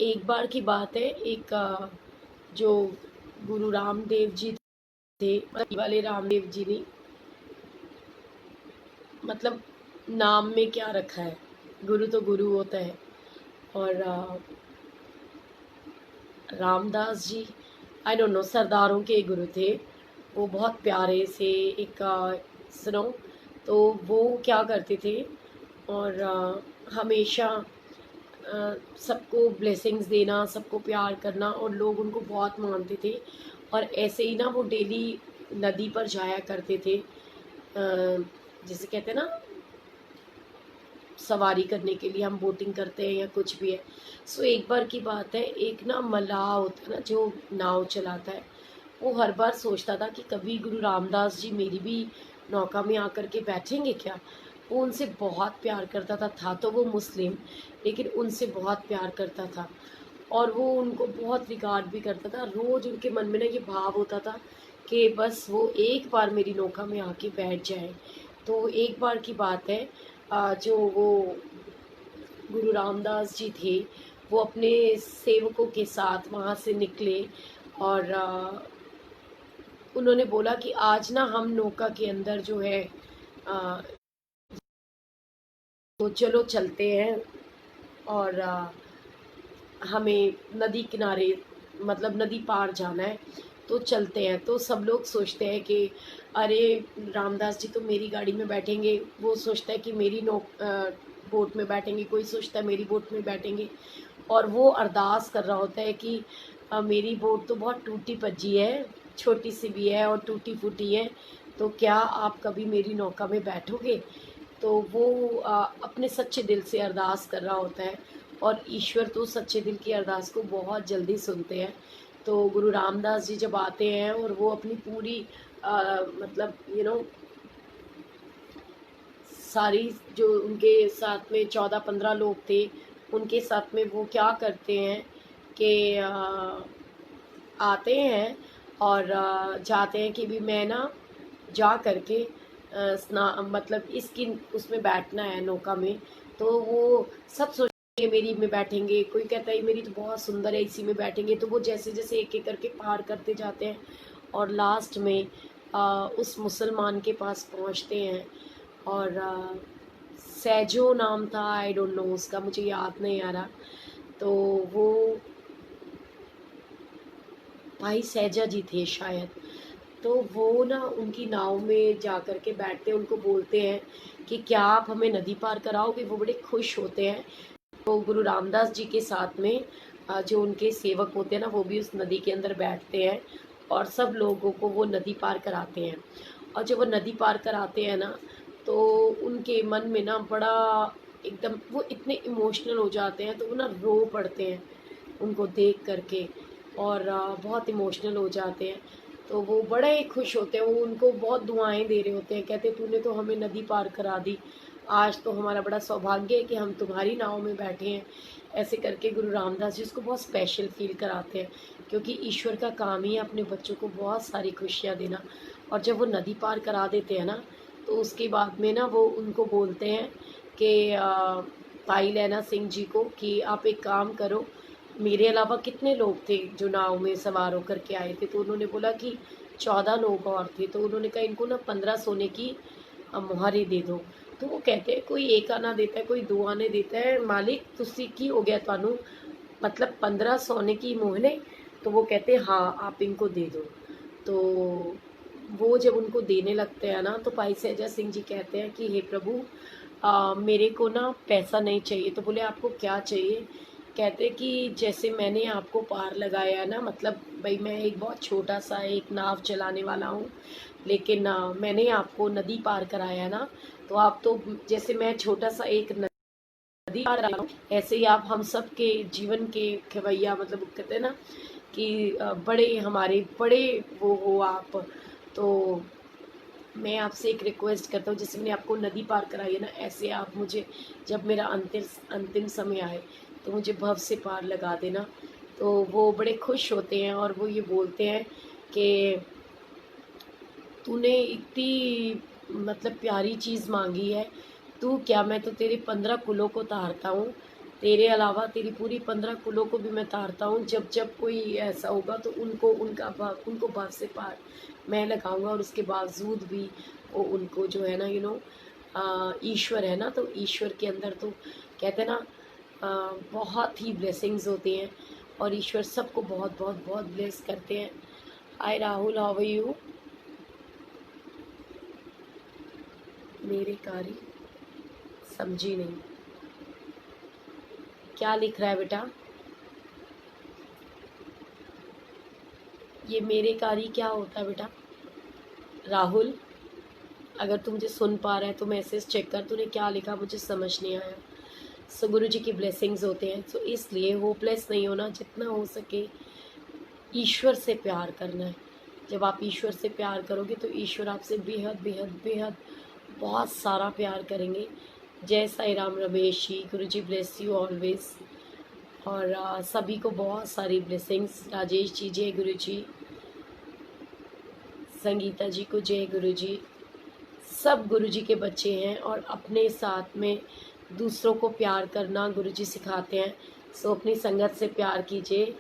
एक बार की बात है, एक जो गुरु रामदेव जी थे, मतलब वाले रामदेव जी ने मतलब नाम में क्या रखा है, गुरु तो गुरु होता है। और Ramdas ji I don't know सरदारों के गुरु थे, वो बहुत प्यारे से एक सुनो, तो वो क्या करते थे, और हमेशा सबको ब्लेसिंग्स देना, सबको प्यार करना, और लोग उनको बहुत मानते थे। और ऐसे ही ना वो डेली नदी पर जाया करते थे, जैसे कहते हैं ना सवारी करने के लिए, हम बोटिंग करते हैं या कुछ भी है। सो एक बार की बात है, एक ना मलाह होता है ना जो नाव चलाता है, वो हर बार सोचता था कि कभी गुरु रामदास जी मेरी भी नौका में आकर के बैठेंगे क्या। वो उनसे बहुत प्यार करता था तो वो मुस्लिम, लेकिन उनसे बहुत प्यार करता था, और वो उनको बहुत रिगार्ड भी करता था। रोज़ उनके मन में ना ये भाव होता था कि बस वो एक बार मेरी नौका में आके बैठ जाए। तो एक बार की बात है, जो वो गुरु रामदास जी थे, वो अपने सेवकों के साथ वहाँ से निकले, और उन्होंने बोला कि आज ना हम नौका के अंदर जो है आ, तो चलो चलते हैं, और हमें नदी किनारे मतलब नदी पार जाना है, तो चलते हैं। तो सब लोग सोचते हैं कि अरे रामदास जी तो मेरी गाड़ी में बैठेंगे, वो सोचता है कि मेरी बोट में बैठेंगे, कोई सोचता है मेरी बोट में बैठेंगे, और वो अरदास कर रहा होता है कि मेरी बोट तो बहुत टूटी पजी है, छोटी सी भी है और टूटी फूटी है, तो क्या आप कभी मेरी नौका में बैठोगे। तो वो अपने सच्चे दिल से अरदास कर रहा होता है, और ईश्वर तो सच्चे दिल की अरदास को बहुत जल्दी सुनते हैं। तो गुरु रामदास जी जब आते हैं और वो अपनी पूरी मतलब सारी जो उनके साथ में 14-15 लोग थे, उनके साथ में वो क्या करते हैं कि आते हैं और चाहते हैं कि भी मैं ना जा करके स्ना मतलब इसकी उसमें बैठना है नौका में। तो वो सब सोचेंगे मेरी में बैठेंगे, कोई कहता है मेरी तो बहुत सुंदर है इसी में बैठेंगे। तो वो जैसे जैसे एक एक करके पार करते जाते हैं, और लास्ट में उस मुसलमान के पास पहुंचते हैं, और सैजो नाम था, आई डोंट नो उसका, मुझे याद नहीं आ रहा। तो वो भाई सैजा जी थे शायद। तो वो ना उनकी नाव में जा कर के बैठते हैं, उनको बोलते हैं कि क्या आप हमें नदी पार कराओगे। वो बड़े खुश होते हैं। तो गुरु रामदास जी के साथ में जो उनके सेवक होते हैं ना, वो भी उस नदी के अंदर बैठते हैं, और सब लोगों को वो नदी पार कराते हैं। और जब वो नदी पार कर आते हैं ना, तो उनके मन में ना बड़ा एकदम वो इतने इमोशनल हो जाते हैं, तो वो ना रो पड़ते हैं उनको देख करके, और बहुत इमोशनल हो जाते हैं। तो वो बड़े ही खुश होते हैं, वो उनको बहुत दुआएं दे रहे होते हैं, कहते तूने तो हमें नदी पार करा दी, आज तो हमारा बड़ा सौभाग्य है कि हम तुम्हारी नाव में बैठे हैं। ऐसे करके गुरु रामदास जी उसको बहुत स्पेशल फील कराते हैं, क्योंकि ईश्वर का काम ही है अपने बच्चों को बहुत सारी खुशियाँ देना। और जब वो नदी पार करा देते हैं ना, तो उसके बाद में ना वो उनको बोलते हैं कि भाई लैना सिंह जी को कि आप एक काम करो, मेरे अलावा कितने लोग थे जो नाव में सवार होकर के आए थे। तो उन्होंने बोला कि 14 लोग और थे। तो उन्होंने कहा इनको ना 15 सोने की मुहरें दे दो। तो वो कहते हैं कोई एक आना देता है, कोई दो आने देता है, मालिक तुसी की हो गया थानू, मतलब 15 सोने की मोहरें। तो वो कहते हैं हाँ आप इनको दे दो। तो वो जब उनको देने लगते हैं ना, तो भाई सहजा सिंह जी कहते हैं कि हे प्रभु, मेरे को ना पैसा नहीं चाहिए। तो बोले आपको क्या चाहिए? कहते कि जैसे मैंने आपको पार लगाया ना, मतलब भाई मैं एक बहुत छोटा सा एक नाव चलाने वाला हूँ, लेकिन मैंने आपको नदी पार कराया ना, तो आप तो जैसे मैं छोटा सा एक नदी पार करा हूँ, ऐसे ही आप हम सब के जीवन के खेवैया, मतलब कहते हैं ना कि बड़े हमारे बड़े वो हो आप। तो मैं आपसे एक रिक्वेस्ट करता हूँ, जैसे मैंने आपको नदी पार कराई है ना, ऐसे आप मुझे जब मेरा अंतिम समय आए तो मुझे भव से पार लगा देना। तो वो बड़े खुश होते हैं और वो ये बोलते हैं कि तूने इतनी मतलब प्यारी चीज़ मांगी है, तू क्या, मैं तो तेरे 15 कुलों को तारता हूँ, तेरे अलावा तेरी पूरी 15 कुलों को भी मैं तारता हूँ। जब जब कोई ऐसा होगा तो उनको भव से पार मैं लगाऊंगा, और उसके बावजूद भी वो उनको जो है ना ईश्वर है ना, तो ईश्वर के अंदर तो कहते हैं ना बहुत ही ब्लेसिंग्स होती हैं, और ईश्वर सबको बहुत बहुत बहुत ब्लेस करते हैं। हाय राहुल, हाउ आर यू? मेरे कार्य समझी नहीं, क्या लिख रहा है बेटा? ये मेरे कार्य क्या होता है बेटा? राहुल, अगर तू मुझे सुन पा रहा है तो मैसेज चेक कर, तूने क्या लिखा मुझे समझ नहीं आया। सो गुरु जी की ब्लेसिंग्स होते हैं, सो इसलिए होपलेस नहीं होना, जितना हो सके ईश्वर से प्यार करना है। जब आप ईश्वर से प्यार करोगे तो ईश्वर आपसे बेहद बेहद बेहद बहुत सारा प्यार करेंगे। जय साई राम रमेश जी, गुरु जी ब्लेस यू ऑलवेज। और सभी को बहुत सारी ब्लेसिंग्स। राजेश जी जय गुरु जी, संगीता जी को जय गुरु जी। सब गुरु जी के बच्चे हैं और अपने साथ में दूसरों को प्यार करना गुरु जी सिखाते हैं। सो अपनी संगत से प्यार कीजिए।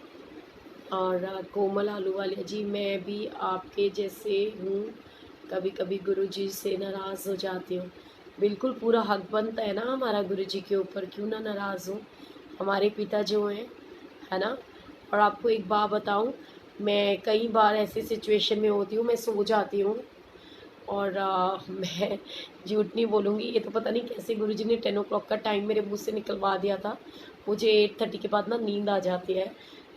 और कोमल आलूवालिया जी, मैं भी आपके जैसे हूँ, कभी कभी गुरु जी से नाराज़ हो जाती हूँ। बिल्कुल पूरा हक बनता है ना हमारा गुरु जी के ऊपर, क्यों ना नाराज़ हूँ, हमारे पिता जो हैं, है ना। और आपको एक बात बताऊँ, मैं कई बार ऐसी सिचुएशन में होती हूँ, मैं सो जाती हूँ, और मैं झूठ नहीं बोलूँगी, ये तो पता नहीं कैसे गुरुजी ने 10 o'clock का टाइम मेरे मुँह से निकलवा दिया था। मुझे 8:30 के बाद ना नींद आ जाती है,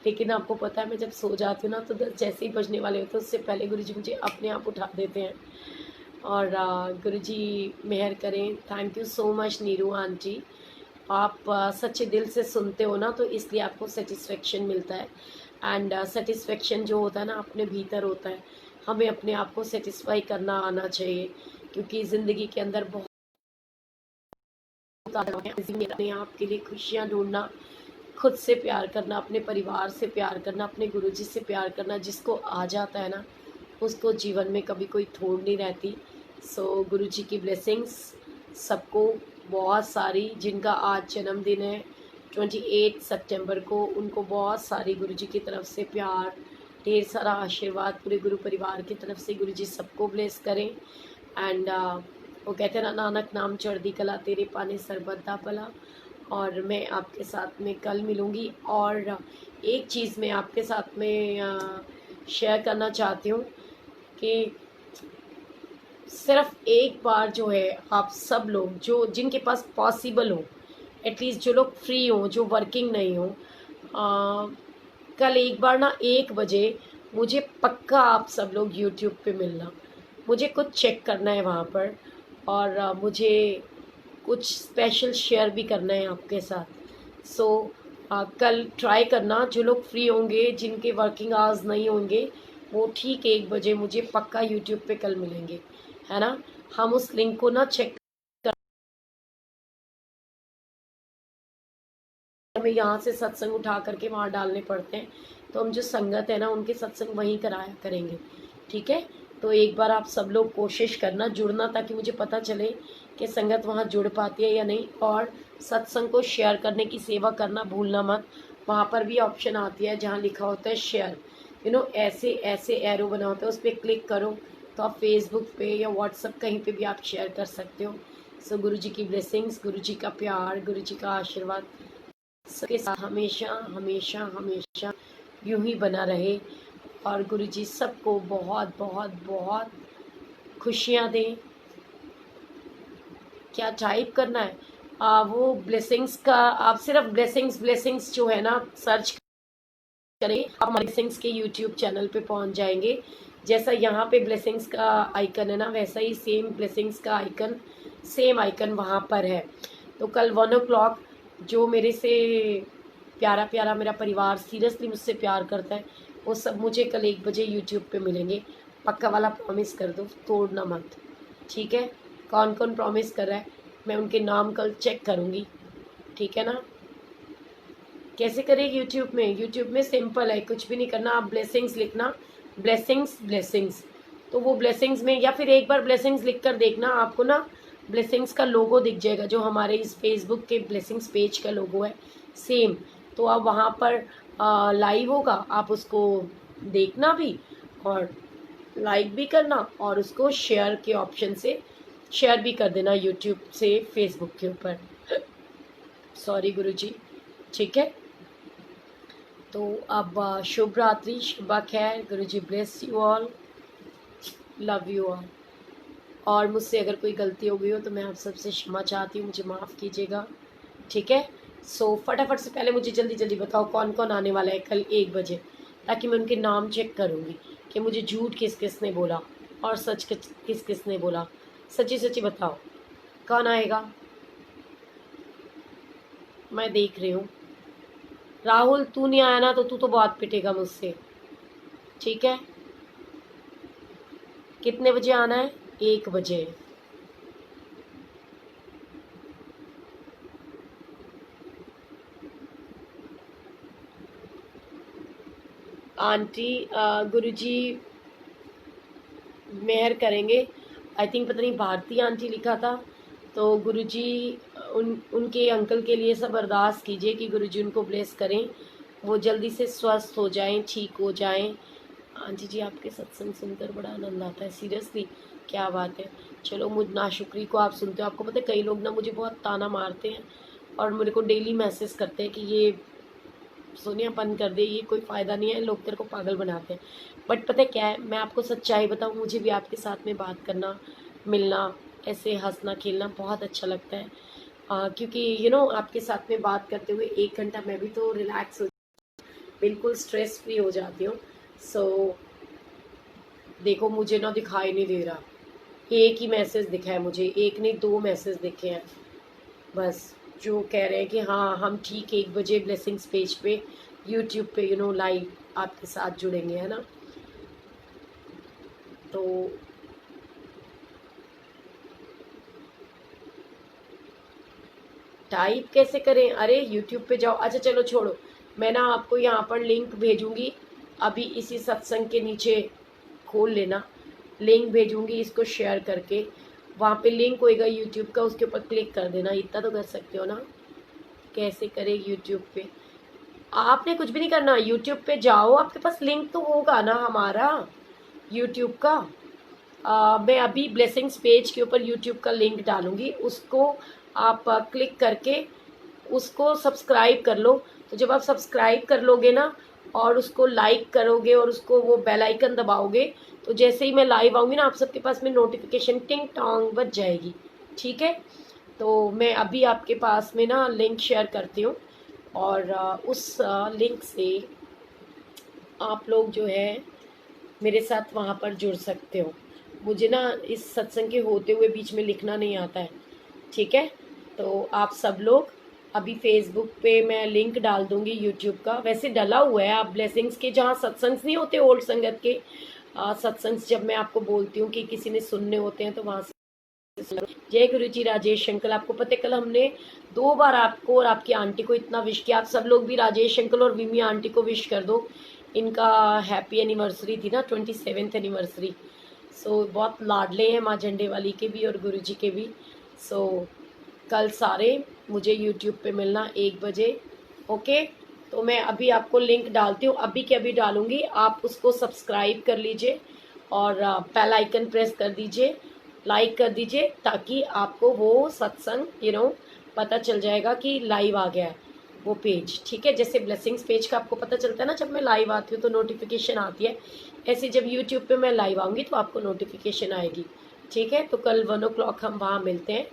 लेकिन आपको पता है मैं जब सो जाती हूँ ना, तो 10 जैसे ही बजने वाले होते हैं उससे पहले गुरुजी मुझे अपने आप उठा देते हैं। और गुरुजी मेहर करें। Thank you so much Neeru aunty, आप सच्चे दिल से सुनते हो ना, तो इसलिए आपको सेटिस्फेक्शन मिलता है। एंड सेटिस्फेक्शन जो होता है ना अपने भीतर होता है, हमें अपने आप को सेटिस्फाई करना आना चाहिए, क्योंकि ज़िंदगी के अंदर बहुत अपने आप के लिए खुशियाँ ढूंढना, खुद से प्यार करना, अपने परिवार से प्यार करना, अपने गुरुजी से प्यार करना, जिसको आ जाता है ना उसको जीवन में कभी कोई थोड़ नहीं रहती। सो गुरुजी की ब्लेसिंग्स सबको बहुत सारी, जिनका आज जन्मदिन है 28 सितंबर को, उनको बहुत सारी गुरुजी की तरफ से प्यार, ढेर सारा आशीर्वाद पूरे गुरु परिवार की तरफ से। गुरुजी सबको ब्लेस करें। एंड वो कहते हैं ना, नानक नाम चढ़दी कला तेरे पाने सरबत्ता पला। और मैं आपके साथ में कल मिलूँगी। और एक चीज़ मैं आपके साथ में शेयर करना चाहती हूँ कि सिर्फ एक बार जो है आप सब लोग जो जिनके पास पॉसिबल हो, एटलीस्ट जो लोग फ्री हों, जो वर्किंग नहीं हो, कल एक बार ना 1 बजे मुझे पक्का आप सब लोग यूट्यूब पे मिलना। मुझे कुछ चेक करना है वहाँ पर, और मुझे कुछ स्पेशल शेयर भी करना है आपके साथ। सो कल ट्राई करना, जो लोग फ्री होंगे, जिनके वर्किंग आवर्स नहीं होंगे, वो ठीक 1 बजे मुझे पक्का यूट्यूब पे कल मिलेंगे, है ना। हम उस लिंक को ना चेक, हमें यहाँ से सत्संग उठा करके वहाँ डालने पड़ते हैं, तो हम जो संगत है ना उनके सत्संग वहीं कराया करेंगे, ठीक है। तो एक बार आप सब लोग कोशिश करना जुड़ना, ताकि मुझे पता चले कि संगत वहाँ जुड़ पाती है या नहीं। और सत्संग को शेयर करने की सेवा करना भूलना मत। वहाँ पर भी ऑप्शन आती है जहाँ लिखा होता है शेयर, ऐसे ऐसे एरो बना होता है, उस पर क्लिक करो तो आप फेसबुक पे या व्हाट्सएप कहीं पे भी आप शेयर कर सकते हो। सो गुरु जी की ब्लेसिंग्स, गुरु जी का प्यार, गुरु जी का आशीर्वाद सबके साथ हमेशा हमेशा हमेशा यूं ही बना रहे, और गुरु जी सबको बहुत बहुत बहुत खुशियाँ दें। क्या टाइप करना है? वो ब्लेसिंग्स का, आप सिर्फ ब्लेसिंग्स ब्लेसिंग्स जो है ना सर्च करें, आप हमारे ब्लेसिंग्स के यूट्यूब चैनल पे पहुंच जाएंगे। जैसा यहाँ पे ब्लेसिंग्स का आइकन है ना, वैसा ही सेम ब्लेसिंग्स का आइकन, सेम आइकन वहाँ पर है। तो कल 1 o'clock, जो मेरे से प्यारा प्यारा मेरा परिवार सीरियसली मुझसे प्यार करता है, वो सब मुझे कल 1 बजे यूट्यूब पे मिलेंगे। पक्का वाला प्रॉमिस कर दो, तोड़ना मत, ठीक है। कौन कौन प्रॉमिस कर रहा है मैं उनके नाम कल चेक करूँगी, ठीक है ना। कैसे करें यूट्यूब में? यूट्यूब में सिंपल है, कुछ भी नहीं करना, आप ब्लेसिंग्स लिखना, ब्लेसिंग्स ब्लेसिंग्स, तो वो ब्लेसिंग्स में, या फिर एक बार ब्लेसिंग्स लिख कर देखना, आपको ना ब्लेसिंग्स का लोगो दिख जाएगा, जो हमारे इस फेसबुक के ब्लेसिंग्स पेज का लोगो है सेम। तो आप वहाँ पर लाइव होगा, आप उसको देखना भी और लाइक भी करना, और उसको शेयर के ऑप्शन से शेयर भी कर देना यूट्यूब से फेसबुक के ऊपर। सॉरी गुरुजी, ठीक है। तो अब शुभ रात्रि, शुभ खैर, Guruji bless you all, love you all. और मुझसे अगर कोई गलती हो गई हो तो मैं आप सबसे क्षमा चाहती हूँ, मुझे माफ़ कीजिएगा, ठीक है। सो फटाफट से पहले मुझे जल्दी जल्दी बताओ कौन कौन आने वाला है कल 1 बजे, ताकि मैं उनके नाम चेक करूँगी कि मुझे झूठ किस किस ने बोला और सच किस किस ने बोला। सच्ची सच्ची बताओ कौन आएगा, मैं देख रही हूँ। राहुल तू नहीं आया ना तो तू तो बहुत पिटेगा मुझसे, ठीक है। कितने बजे आना है? 1 बजे। आंटी गुरुजी मेहर करेंगे, आई थिंक पता नहीं भारती आंटी लिखा था। तो गुरुजी उनके अंकल के लिए सब अरदास कीजिए कि गुरुजी उनको ब्लेस करें, वो जल्दी से स्वस्थ हो जाएं, ठीक हो जाएं। आंटी जी आपके सत्संग सुनकर बड़ा आनंद आता है, सीरियसली क्या बात है। चलो, मुझ नाशुक्री को आप सुनते हो, आपको पता है कई लोग ना मुझे बहुत ताना मारते हैं और मेरे को डेली मैसेज करते हैं कि ये सोनिया बंद कर दे, ये कोई फ़ायदा नहीं है, लोग तेरे को पागल बनाते हैं। बट पता है क्या है, मैं आपको सच्चाई बताऊँ, मुझे भी आपके साथ में बात करना, मिलना, ऐसे हंसना खेलना बहुत अच्छा लगता है। क्योंकि आपके साथ में बात करते हुए 1 घंटा मैं भी तो रिलैक्स हो, बिल्कुल स्ट्रेस फ्री हो जाती हूँ। सो देखो, मुझे ना दिखाई नहीं दे रहा, एक ही मैसेज दिखा है मुझे, एक नहीं 2 मैसेज दिखे हैं बस, जो कह रहे हैं कि हाँ हम ठीक 1 बजे ब्लेसिंग्स पेज पे यूट्यूब पे लाइव आपके साथ जुड़ेंगे, है ना। तो टाइप कैसे करें? अरे यूट्यूब पे जाओ। अच्छा चलो छोड़ो, मैं ना आपको यहाँ पर लिंक भेजूंगी, अभी इसी सत्संग के नीचे खोल लेना, लिंक भेजूंगी, इसको शेयर करके वहाँ पे लिंक होएगा यूट्यूब का, उसके ऊपर क्लिक कर देना, इतना तो कर सकते हो ना। कैसे करें यूट्यूब पे? आपने कुछ भी नहीं करना, यूट्यूब पे जाओ, आपके पास लिंक तो होगा ना हमारा यूट्यूब का। मैं अभी ब्लेसिंग्स पेज के ऊपर यूट्यूब का लिंक डालूंगी, उसको आप क्लिक करके उसको सब्सक्राइब कर लो। तो जब आप सब्सक्राइब कर लोगे ना और उसको लाइक करोगे और उसको वो बेल आइकन दबाओगे, तो जैसे ही मैं लाइव आऊँगी ना, आप सबके पास में नोटिफिकेशन टिंग टोंग बज जाएगी, ठीक है। तो मैं अभी आपके पास में ना लिंक शेयर करती हूँ, और उस लिंक से आप लोग जो है मेरे साथ वहाँ पर जुड़ सकते हो। मुझे ना इस सत्संग के होते हुए बीच में लिखना नहीं आता है, ठीक है। तो आप सब लोग अभी फेसबुक पे मैं लिंक डाल दूंगी यूट्यूब का, वैसे डला हुआ है, आप ब्लेसिंग्स के जहाँ सत्संग नहीं होते ओल्ड संगत के सत्संग, जब मैं आपको बोलती हूँ कि किसी ने सुनने होते हैं तो वहाँ से। जय गुरु जी राजेश अंकल, आपको पता है कल हमने 2 बार आपको और आपकी आंटी को इतना विश किया। आप सब लोग भी राजेश अंकल और विमी आंटी को विश कर दो, इनका हैप्पी एनिवर्सरी थी ना, 27th एनिवर्सरी। सो बहुत लाडले हैं माँ झंडे वाली के भी और गुरु जी के भी। सो कल सारे मुझे यूट्यूब पे मिलना 1 बजे, ओके। तो मैं अभी आपको लिंक डालती हूँ, अभी के अभी डालूंगी, आप उसको सब्सक्राइब कर लीजिए और बेल आइकन प्रेस कर दीजिए, लाइक कर दीजिए, ताकि आपको वो सत्संग पता चल जाएगा कि लाइव आ गया है वो पेज, ठीक है। जैसे ब्लेसिंग्स पेज का आपको पता चलता है ना, जब मैं लाइव आती हूँ तो नोटिफिकेशन आती है, ऐसे जब यूट्यूब पे मैं लाइव आऊँगी तो आपको नोटिफिकेशन आएगी, ठीक है। तो कल 1 o'clock हम वहाँ मिलते हैं।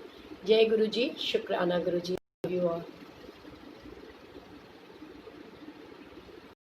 जय गुरु जी, शुक्राना गुरु जी, लव यू ऑल।